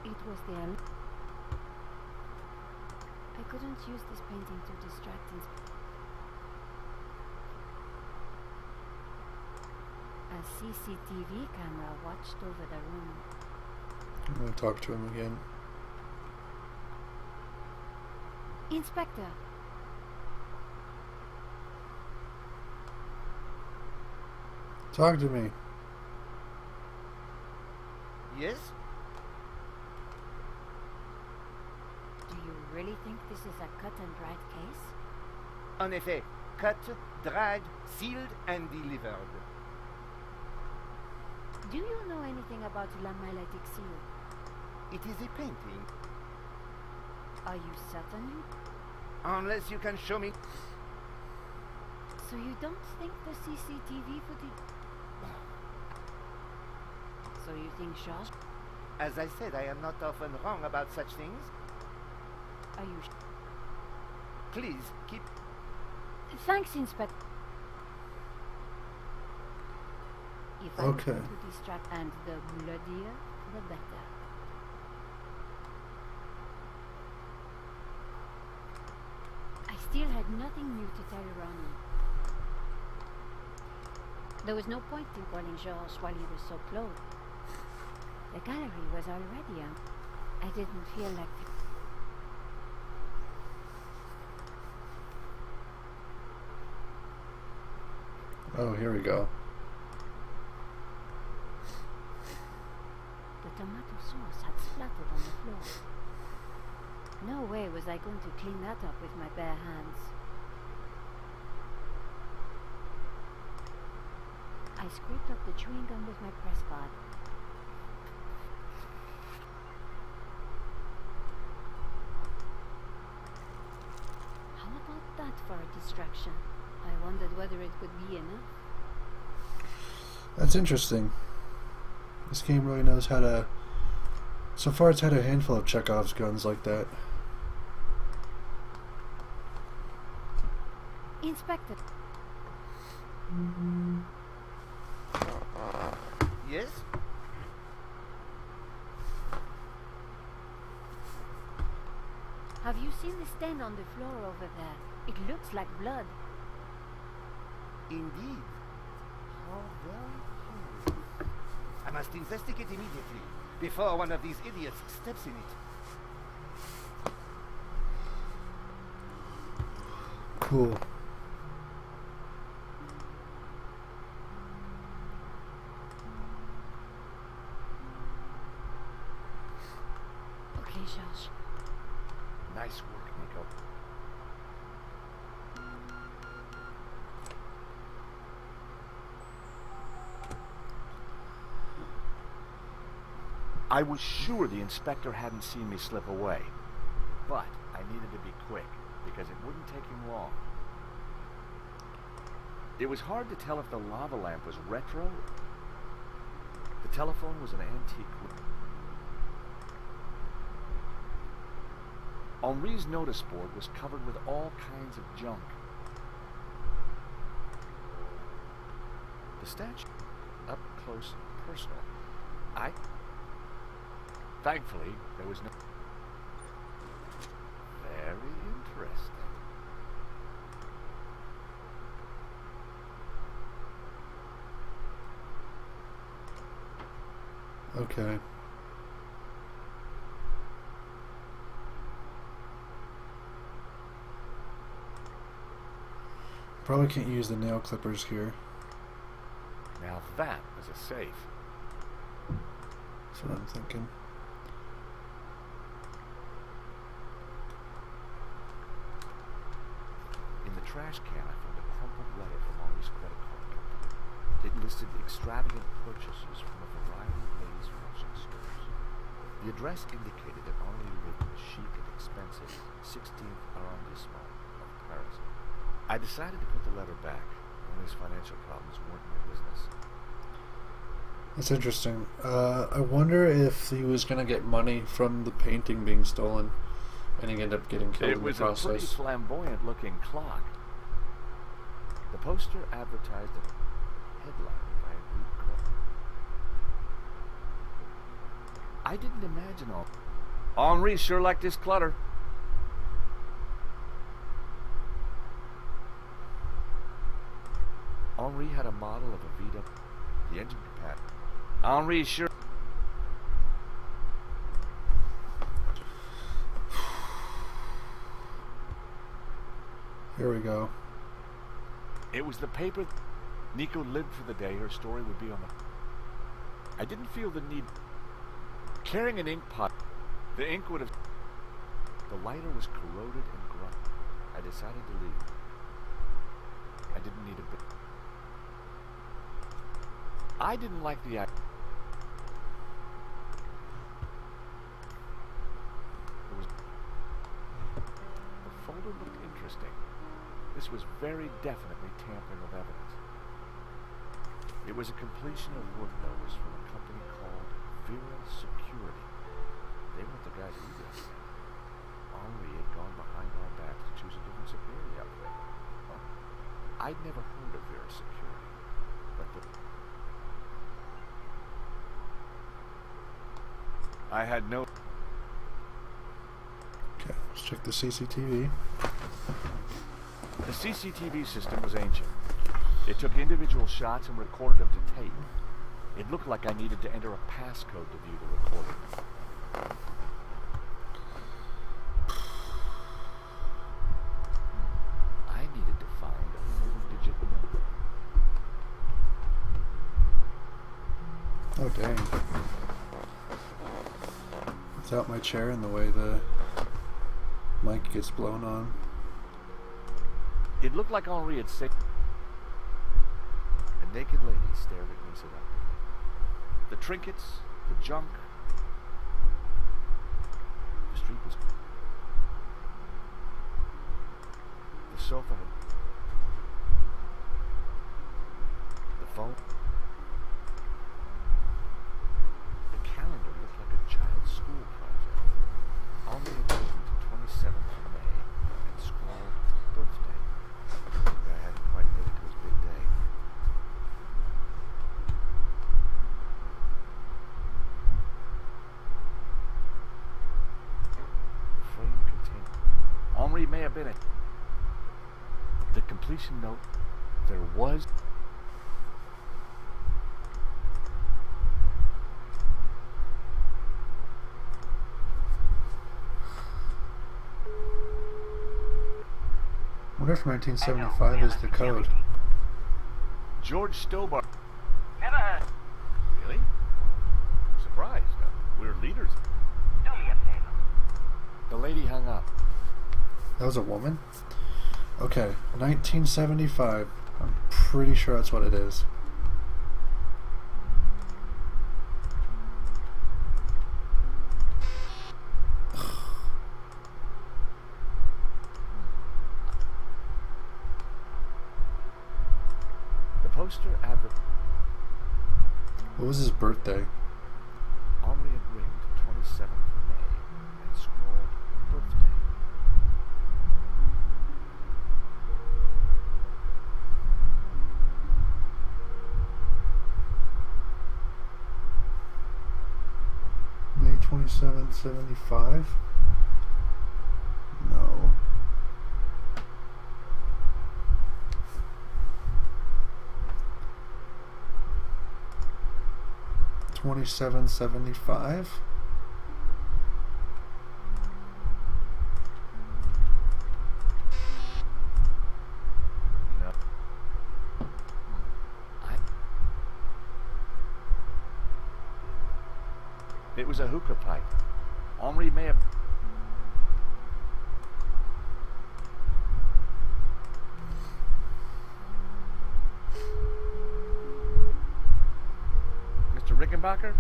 It was the... I couldn't use this painting to distract A CCTV camera watched over the room. I'm gonna talk to him again. Inspector! Talk to me. Yes? Do you really think this is a cut and dried case? En effet, cut, dried, sealed, and delivered. Do you know anything about La Malédiction? It is a painting. Are you certain you... Unless you can show me... So you don't think the CCTV footage... So you think Georges... As I said, I am not often wrong about such things. Are you... Please, keep... Thanks, Inspector. If I Okay. want to distract, and the bloodier, the better. I still had nothing new to tell Ronnie. There was no point in calling Georges while he was so close. The gallery was already on. I didn't feel like... Oh, here we go. The tomato sauce had splattered on the floor. No way was I going to clean that up with my bare hands. I scraped up the chewing gum with my press card. How about that for a distraction? I wondered whether it would be enough. That's interesting. This game really knows how to... So far it's had a handful of Chekhov's guns like that. Inspector. Yes? Have you seen the stain on the floor over there? It looks like blood. Indeed. How very curious. I must investigate immediately, before one of these idiots steps in it. Cool. Okay, Georges. Nice work, Nico. I was sure the inspector hadn't seen me slip away, but I needed to be quick because it wouldn't take him long. It was hard to tell if the lava lamp was retro. The telephone was an antique. Henri's notice board was covered with all kinds of junk. The statue, up close and personal. Thankfully, there was no... Very interesting. Okay. Probably can't use the nail clippers here. Now that is a safe. That's what I'm thinking. trash can, I found a crumpled letter from Henri's credit card company. It listed extravagant purchases from a variety of ladies' fashion stores. The address indicated that Henri lived in the chic and expensive 16th arrondissement of Paris. I decided to put the letter back. Henri's financial problems weren't my business. That's interesting. I wonder if he was going to get money from the painting being stolen, and he ended up getting killed in the process. It was a pretty flamboyant-looking clock. The poster advertised a headline by a group called... I didn't imagine all... Henri sure liked his clutter. Henri had a model of a VW. The engine capacity. Henri sure... Here we go. It was the paper. Nico lived for the day her story would be on the... I didn't feel the need... Carrying an ink pot, the ink would have... The lighter was corroded and grunted. I decided to leave. I didn't need a bit. I didn't like the idea. The folder looked interesting. This was very definitely tampering of evidence. It was a completion of work notice from a company called Vera Security. They weren't the guys we did. Henri had gone behind our backs to choose a different security outfit. Well, I'd never heard of Vera Security, but I had no... Okay, let's check the CCTV. The CCTV system was ancient. It took individual shots and recorded them to tape. It looked like I needed to enter a passcode to view the recording. I needed to find a 4-digit number. Oh, dang. Without my chair in the way the mic gets blown on. It looked like Henri had said... A naked lady stared at me seductively. The trinkets, the junk... The street was... The sofa had... The phone... The calendar looked like a child's school project. Henri had written 27th of May and scrawled birthday. I hadn't quite made it to his big day. The frame contained... Henri may have been it. The completion note, there was... I wonder if 1975 is the code. George Stobar. Never heard. Really? Surprised. We're leaders. Do me a favor. The lady hung up. That was a woman? Okay, 1975. I'm pretty sure that's what it is. Poster advert. What was his birthday? Henri had ringed 27th of May and scrawled birthday. May 27th, 75? No. $27.75. No. It was a hookah pipe. Henri may have... firecracker?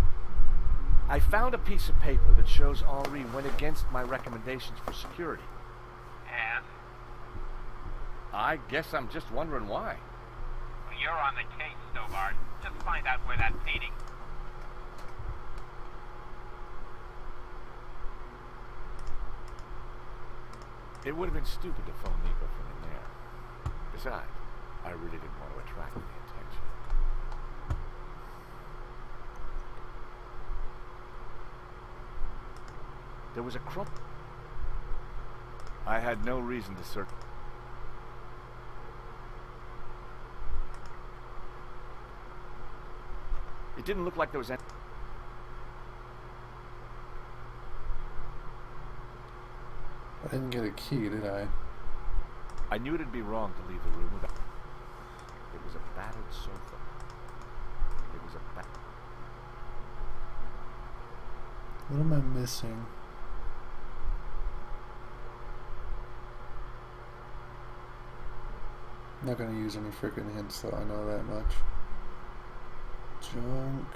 I found a piece of paper that shows Henri went against my recommendations for security. And? I guess I'm just wondering why. Well, you're on the case, Stobart. Just find out where that painting... It would have been stupid to phone Nico from in there. Besides, I really didn't want to attract any attention. There was a crump. I had no reason to search. It didn't look like there was any... I didn't get a key, did I? I knew it'd be wrong to leave the room without... It was a battered sofa. It was a What am I missing? I'm not gonna use any freaking hints though, I know that much. Junk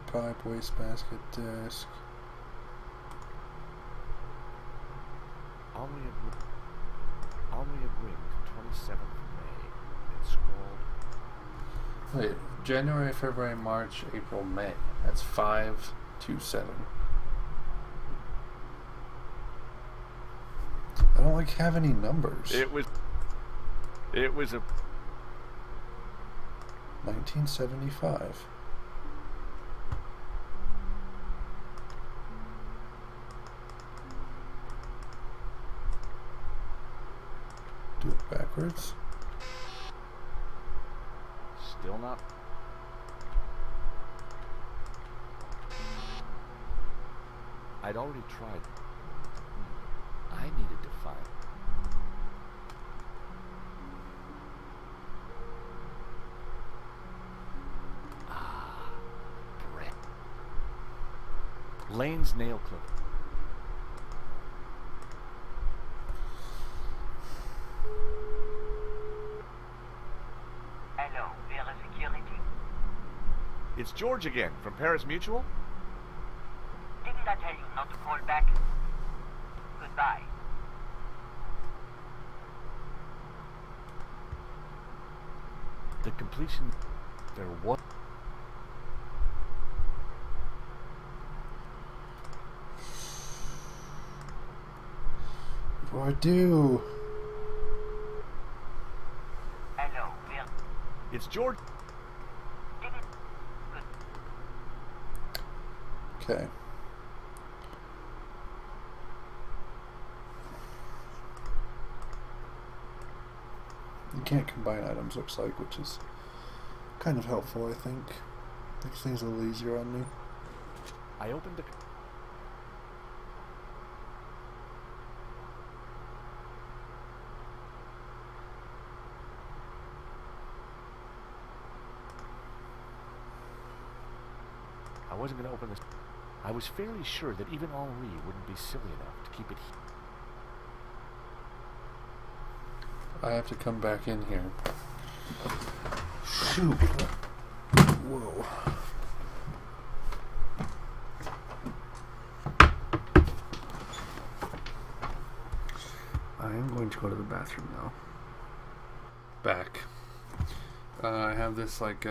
pipe, wastebasket, desk. Henri had ringed 27th of May and scrawled... Wait, January, February, March, April, May. That's 527. I don't like have any numbers. It was a... 1975. Do it backwards. Still not... I'd already tried. I needed to find... Brett. Lane's nail clip. Hello, Vera Security. It's George again, from Paris Mutual. Didn't I tell you not to call back? Goodbye. The completion... There was... What do I do? Hello, Vera. It's George... Okay. You can't combine items, looks like, which is kind of helpful, I think. Makes things a little easier on me. I opened the... I wasn't going to open this. I was fairly sure that even Henri wouldn't be silly enough to keep it here. I have to come back in here. Shoot. Whoa. I am going to go to the bathroom now. Back. I have this like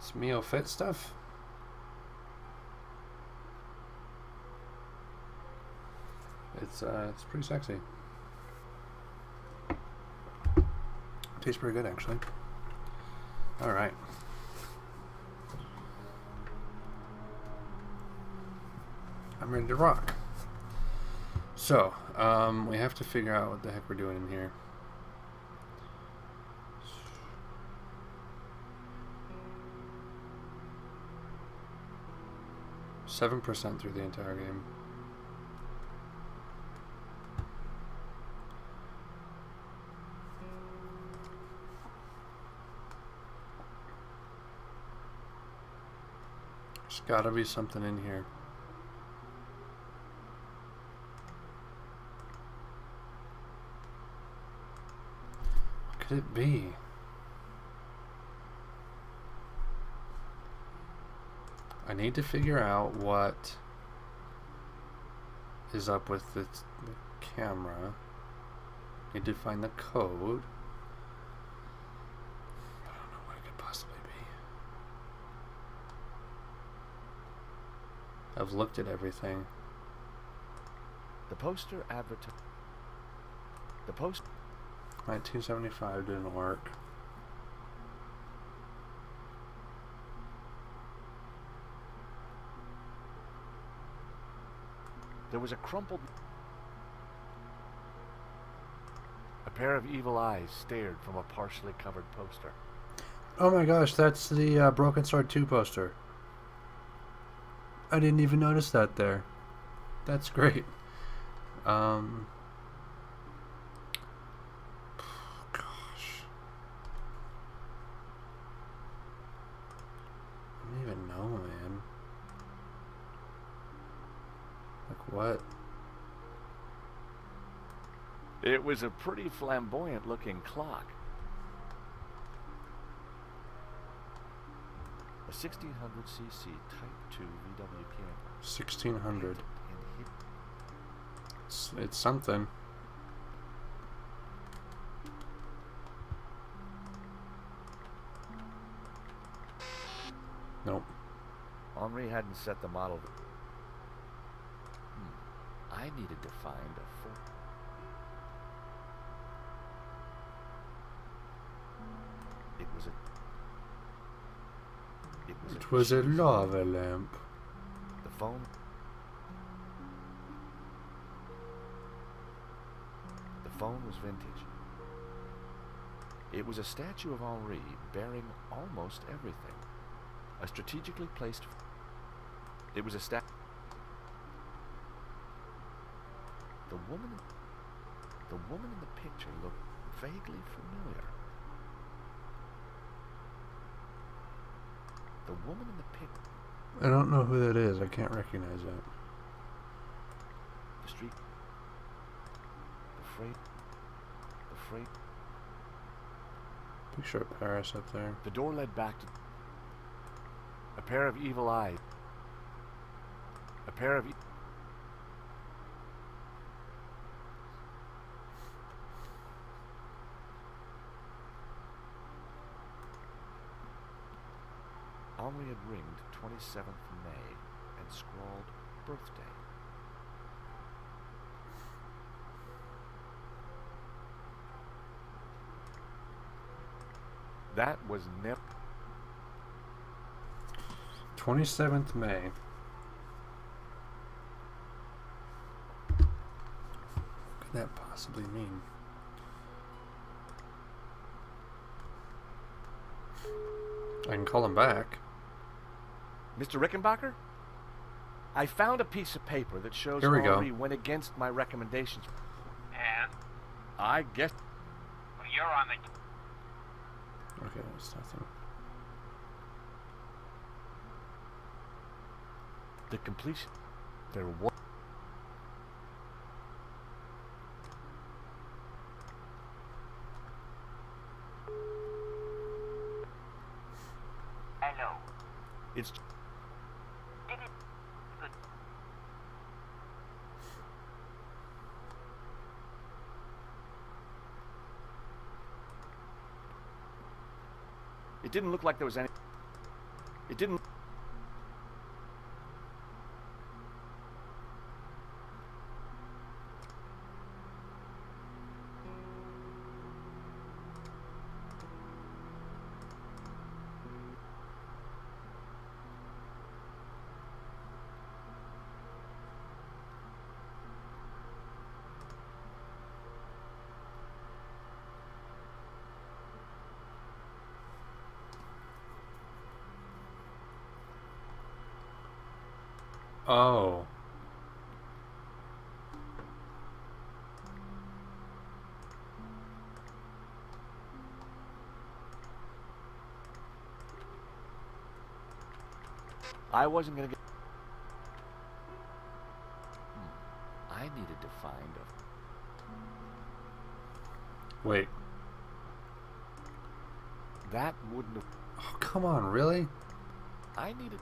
Smeo Fit stuff. It's pretty sexy. Tastes pretty good, actually. All right. I'm ready to rock. So, we have to figure out what the heck we're doing in here. %7% through the entire game. There's gotta be something in here. What could it be? I need to figure out what is up with the camera. Need to find the code. I don't know what it could possibly be. I've looked at everything. The poster advertised. The post. 1975 didn't work. There was a crumpled. A pair of evil eyes stared from a partially covered poster. Oh my gosh, that's the Broken Sword 2 poster. I didn't even notice that there. That's great. Gosh. I don't even know, man. Like what? It was a pretty flamboyant looking clock. A 1600cc Type 2 VW piano. 1600. It's something. Nope. Henri hadn't set the model. I needed to find a full. It was a lava lamp. The phone. The phone was vintage. It was a statue of Henri bearing almost everything. A strategically placed. It was a statue. The woman in the picture looked vaguely familiar. The woman in the picture. I don't know who that is. I can't recognize that. The street. The freight. Picture of Paris up there. The door led back to a pair of evil eyes. A pair of. Henri had ringed 27th May and scrawled birthday. That was never. 27th May. What could that possibly mean? I can call him back. Mr. Rickenbacker? I found a piece of paper that shows Here we Henri go. went against my recommendations. And? I guess. Well, you're on the... Okay, that's nothing. The completion. There was. Hello. It's. It didn't look like there was any. It didn't. Oh. I wasn't gonna get. I needed to find a. Wait. That wouldn't have. Oh, come on, really? I needed.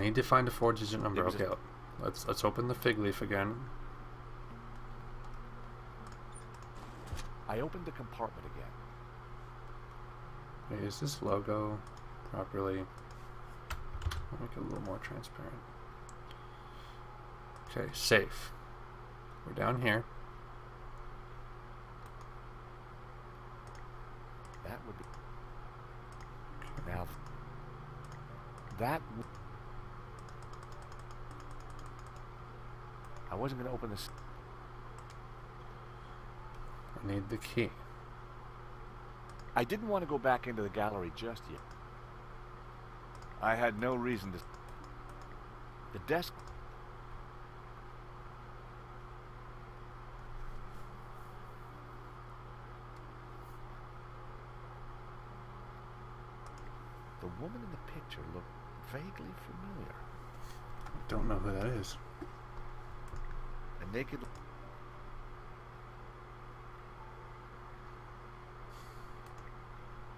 I need to find a 4-digit number. Okay, let's open the fig leaf again. I opened the compartment again. Okay, is this logo properly? I'll make it a little more transparent. Okay, safe. We're down here. That would be... Now, that... I wasn't going to open this... I need the key. I didn't want to go back into the gallery just yet. I had no reason to... The desk... The woman in the picture looked vaguely familiar. Don't know who that is. A naked...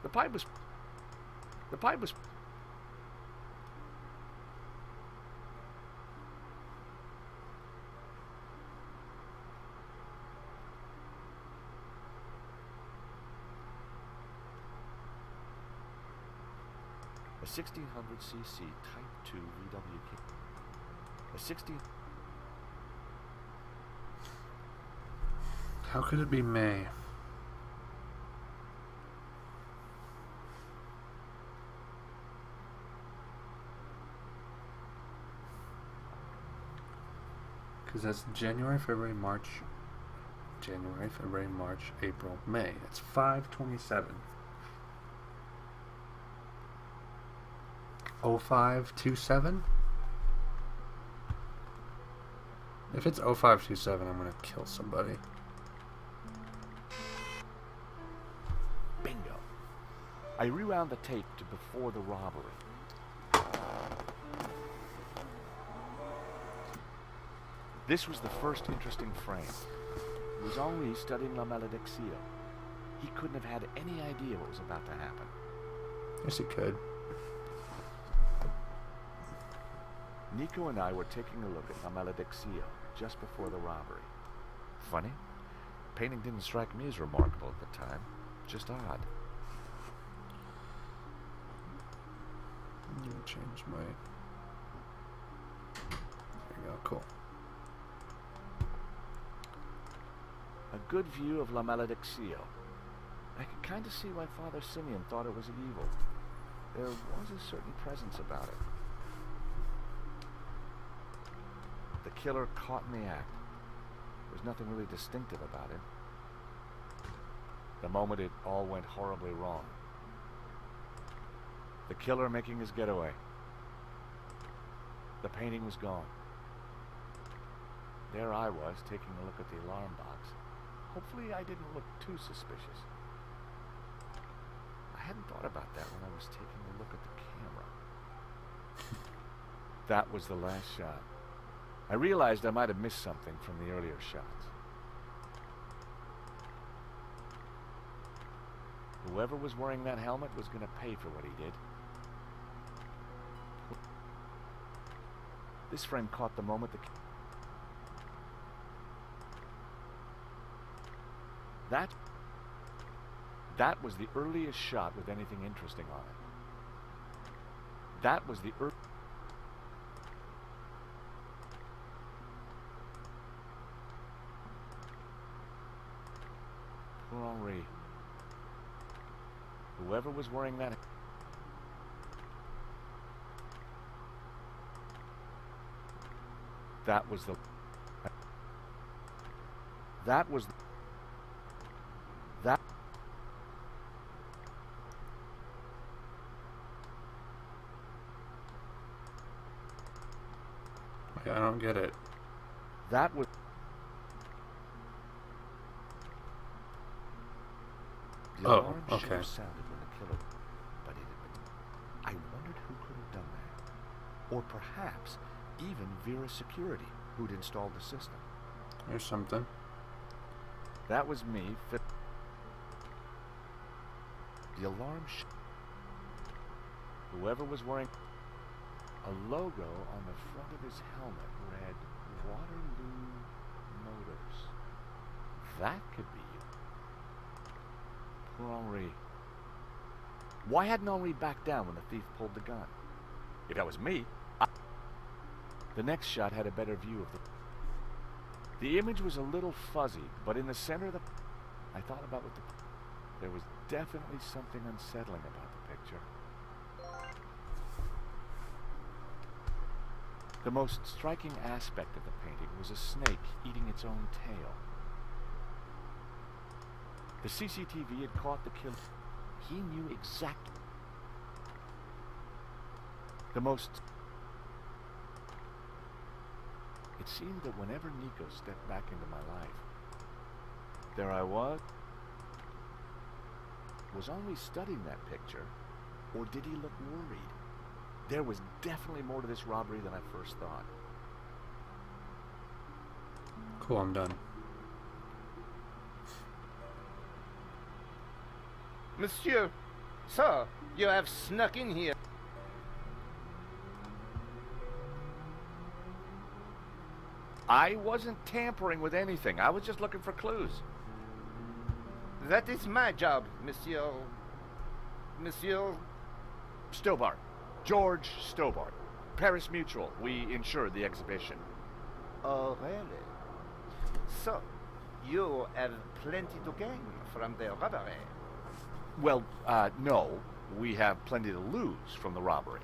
The pipe was... A 1600cc Type 2 VW. A 60... How could it be May? Because that's January, February, March, April, May. It's 5/27. 0527? If it's 0527, I'm gonna kill somebody. Bingo. I rewound the tape to before the robbery. This was the first interesting frame. It was Henri studying La Malédiction. He couldn't have had any idea what was about to happen. Yes, he could. Nico and I were taking a look at La Malédiction just before the robbery. Funny, painting didn't strike me as remarkable at the time. Just odd. I'm gonna change my... There you go, cool. A good view of La Malédiction. I could kind of see why Father Simeon thought it was evil. There was a certain presence about it. The killer caught in the act. There's nothing really distinctive about it. The moment it all went horribly wrong. The killer making his getaway. The painting was gone. There I was, taking a look at the alarm box. Hopefully I didn't look too suspicious. I hadn't thought about that when I was taking a look at the camera. That was the last shot. I realized I might have missed something from the earlier shots. Whoever was wearing that helmet was going to pay for what he did. This frame caught the moment that was the earliest shot with anything interesting on it. That was the Poor Henri. Whoever was wearing that... That was the... That was the... That... I don't get it. That was... The alarm okay. should have sounded when the killer... But it had been... I wondered who could have done that. Or perhaps even Vera Security, who'd installed the system. There's something. That was me. The alarm... Whoever was wearing... A logo on the front of his helmet read Waterloo Motors. That could be you. Poor Henri. Why hadn't Henri backed down when the thief pulled the gun? If that was me, The next shot had a better view of the... The image was a little fuzzy, but in the center of the... I thought about what the... There was definitely something unsettling about the picture. The most striking aspect of the painting was a snake eating its own tail. The CCTV had caught the killer. He knew exactly. The most... It seemed that whenever Nico stepped back into my life, there I was Henri studying that picture, or did he look worried? There was definitely more to this robbery than I first thought. Cool, I'm done. Monsieur, sir, you have snuck in here. I wasn't tampering with anything. I was just looking for clues. That is my job, Monsieur... Monsieur... Stobart. George Stobart. Paris Mutual. We insured the exhibition. Oh, really? So, you have plenty to gain from the robbery. Well, no. We have plenty to lose from the robbery.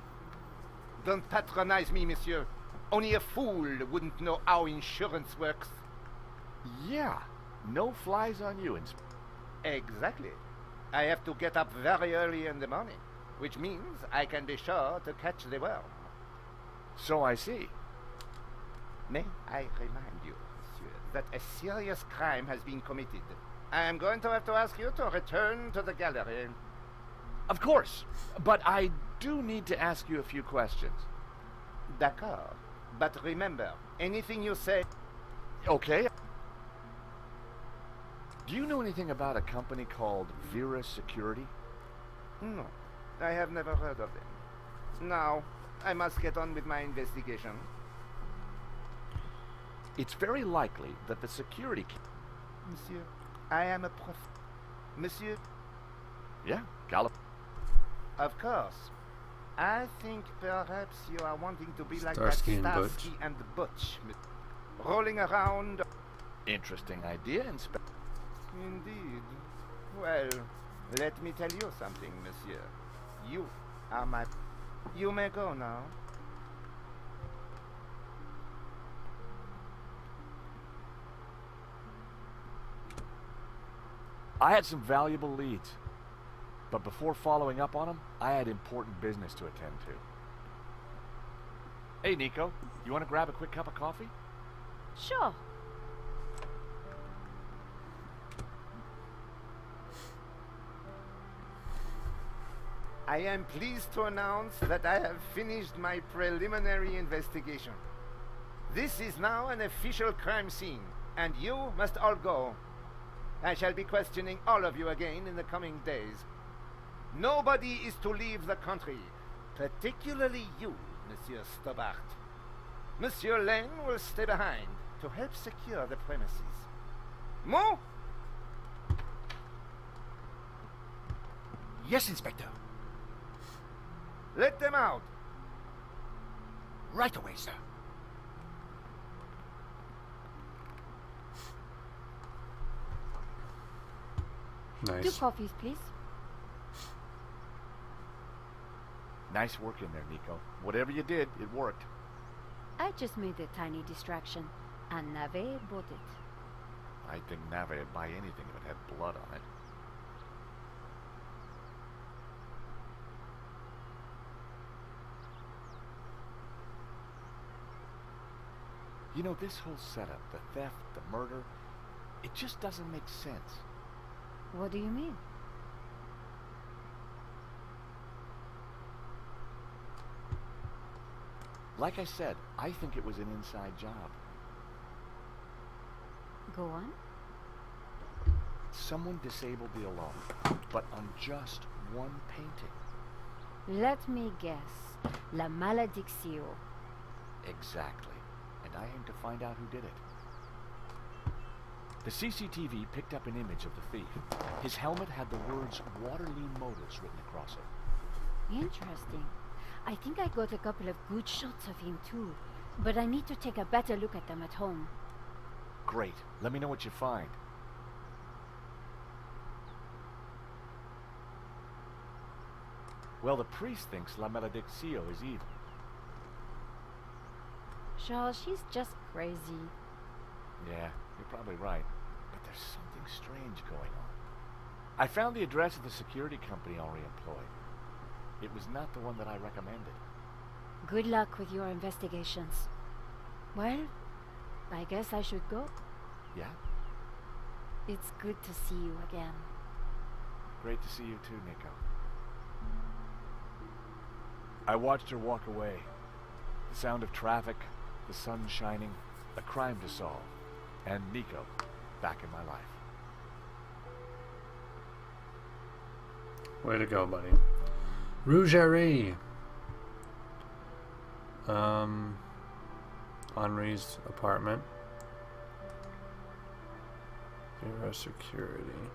Don't patronize me, monsieur. Only a fool wouldn't know how insurance works. Yeah. No flies on you, Exactly. I have to get up very early in the morning, which means I can be sure to catch the worm. So I see. May I remind you, monsieur, that a serious crime has been committed. I am going to have to ask you to return to the gallery. Of course. But I do need to ask you a few questions. D'accord. But remember, anything you say... Okay. Do you know anything about a company called Vera Security? No, I have never heard of them. Now, I must get on with my investigation. It's very likely that the security... Monsieur, I am a Monsieur? Yeah, Gallop. Of course. I think perhaps you are wanting to be like Starsky and that Butch. Starsky and Butch. Rolling around... Interesting idea, Inspector. Indeed. Well, let me tell you something, monsieur. You are my... You may go now. I had some valuable leads. But before following up on them, I had important business to attend to. Hey, Nico. You want to grab a quick cup of coffee? Sure. I am pleased to announce that I have finished my preliminary investigation. This is now an official crime scene, and you must all go. I shall be questioning all of you again in the coming days. Nobody is to leave the country, particularly you, Monsieur Stobart. Monsieur Lane will stay behind to help secure the premises. Mo? Yes, Inspector. Let them out. Right away, sir. Two Nice. coffees, please. Nice work in there, Nico. Whatever you did, it worked. I just made a tiny distraction, and Nave bought it. I think Nave would buy anything if it had blood on it. You know, this whole setup, the theft, the murder, it just doesn't make sense. What do you mean? Like I said, I think it was an inside job. Go on. Someone disabled the alarm, but on just one painting. Let me guess. La Maledictio. Exactly. And I aim to find out who did it. The CCTV picked up an image of the thief. His helmet had the words Waterloo Motors written across it. Interesting. I think I got a couple of good shots of him too, but I need to take a better look at them at home. Great. Let me know what you find. Well, the priest thinks La Maledictio is evil. Charles, she's just crazy. Yeah, you're probably right. But there's something strange going on. I found the address of the security company Henri employed. It was not the one that I recommended. Good luck with your investigations. Well, I guess I should go. Yeah? It's good to see you again. Great to see you too, Nico. I watched her walk away. The sound of traffic, the sun shining, a crime to solve, and Nico back in my life. Way to go, buddy. Rougerie. Henri's apartment. Vera security.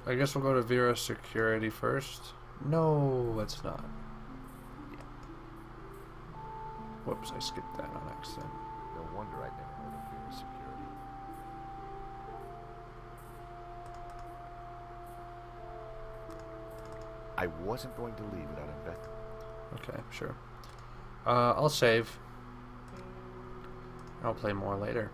I guess we'll go to Vera security first. No, it's not. Whoops, I skipped that on accident. No wonder I'd never heard of Vera security. I wasn't going to leave without investing. Okay, sure. I'll save. I'll play more later.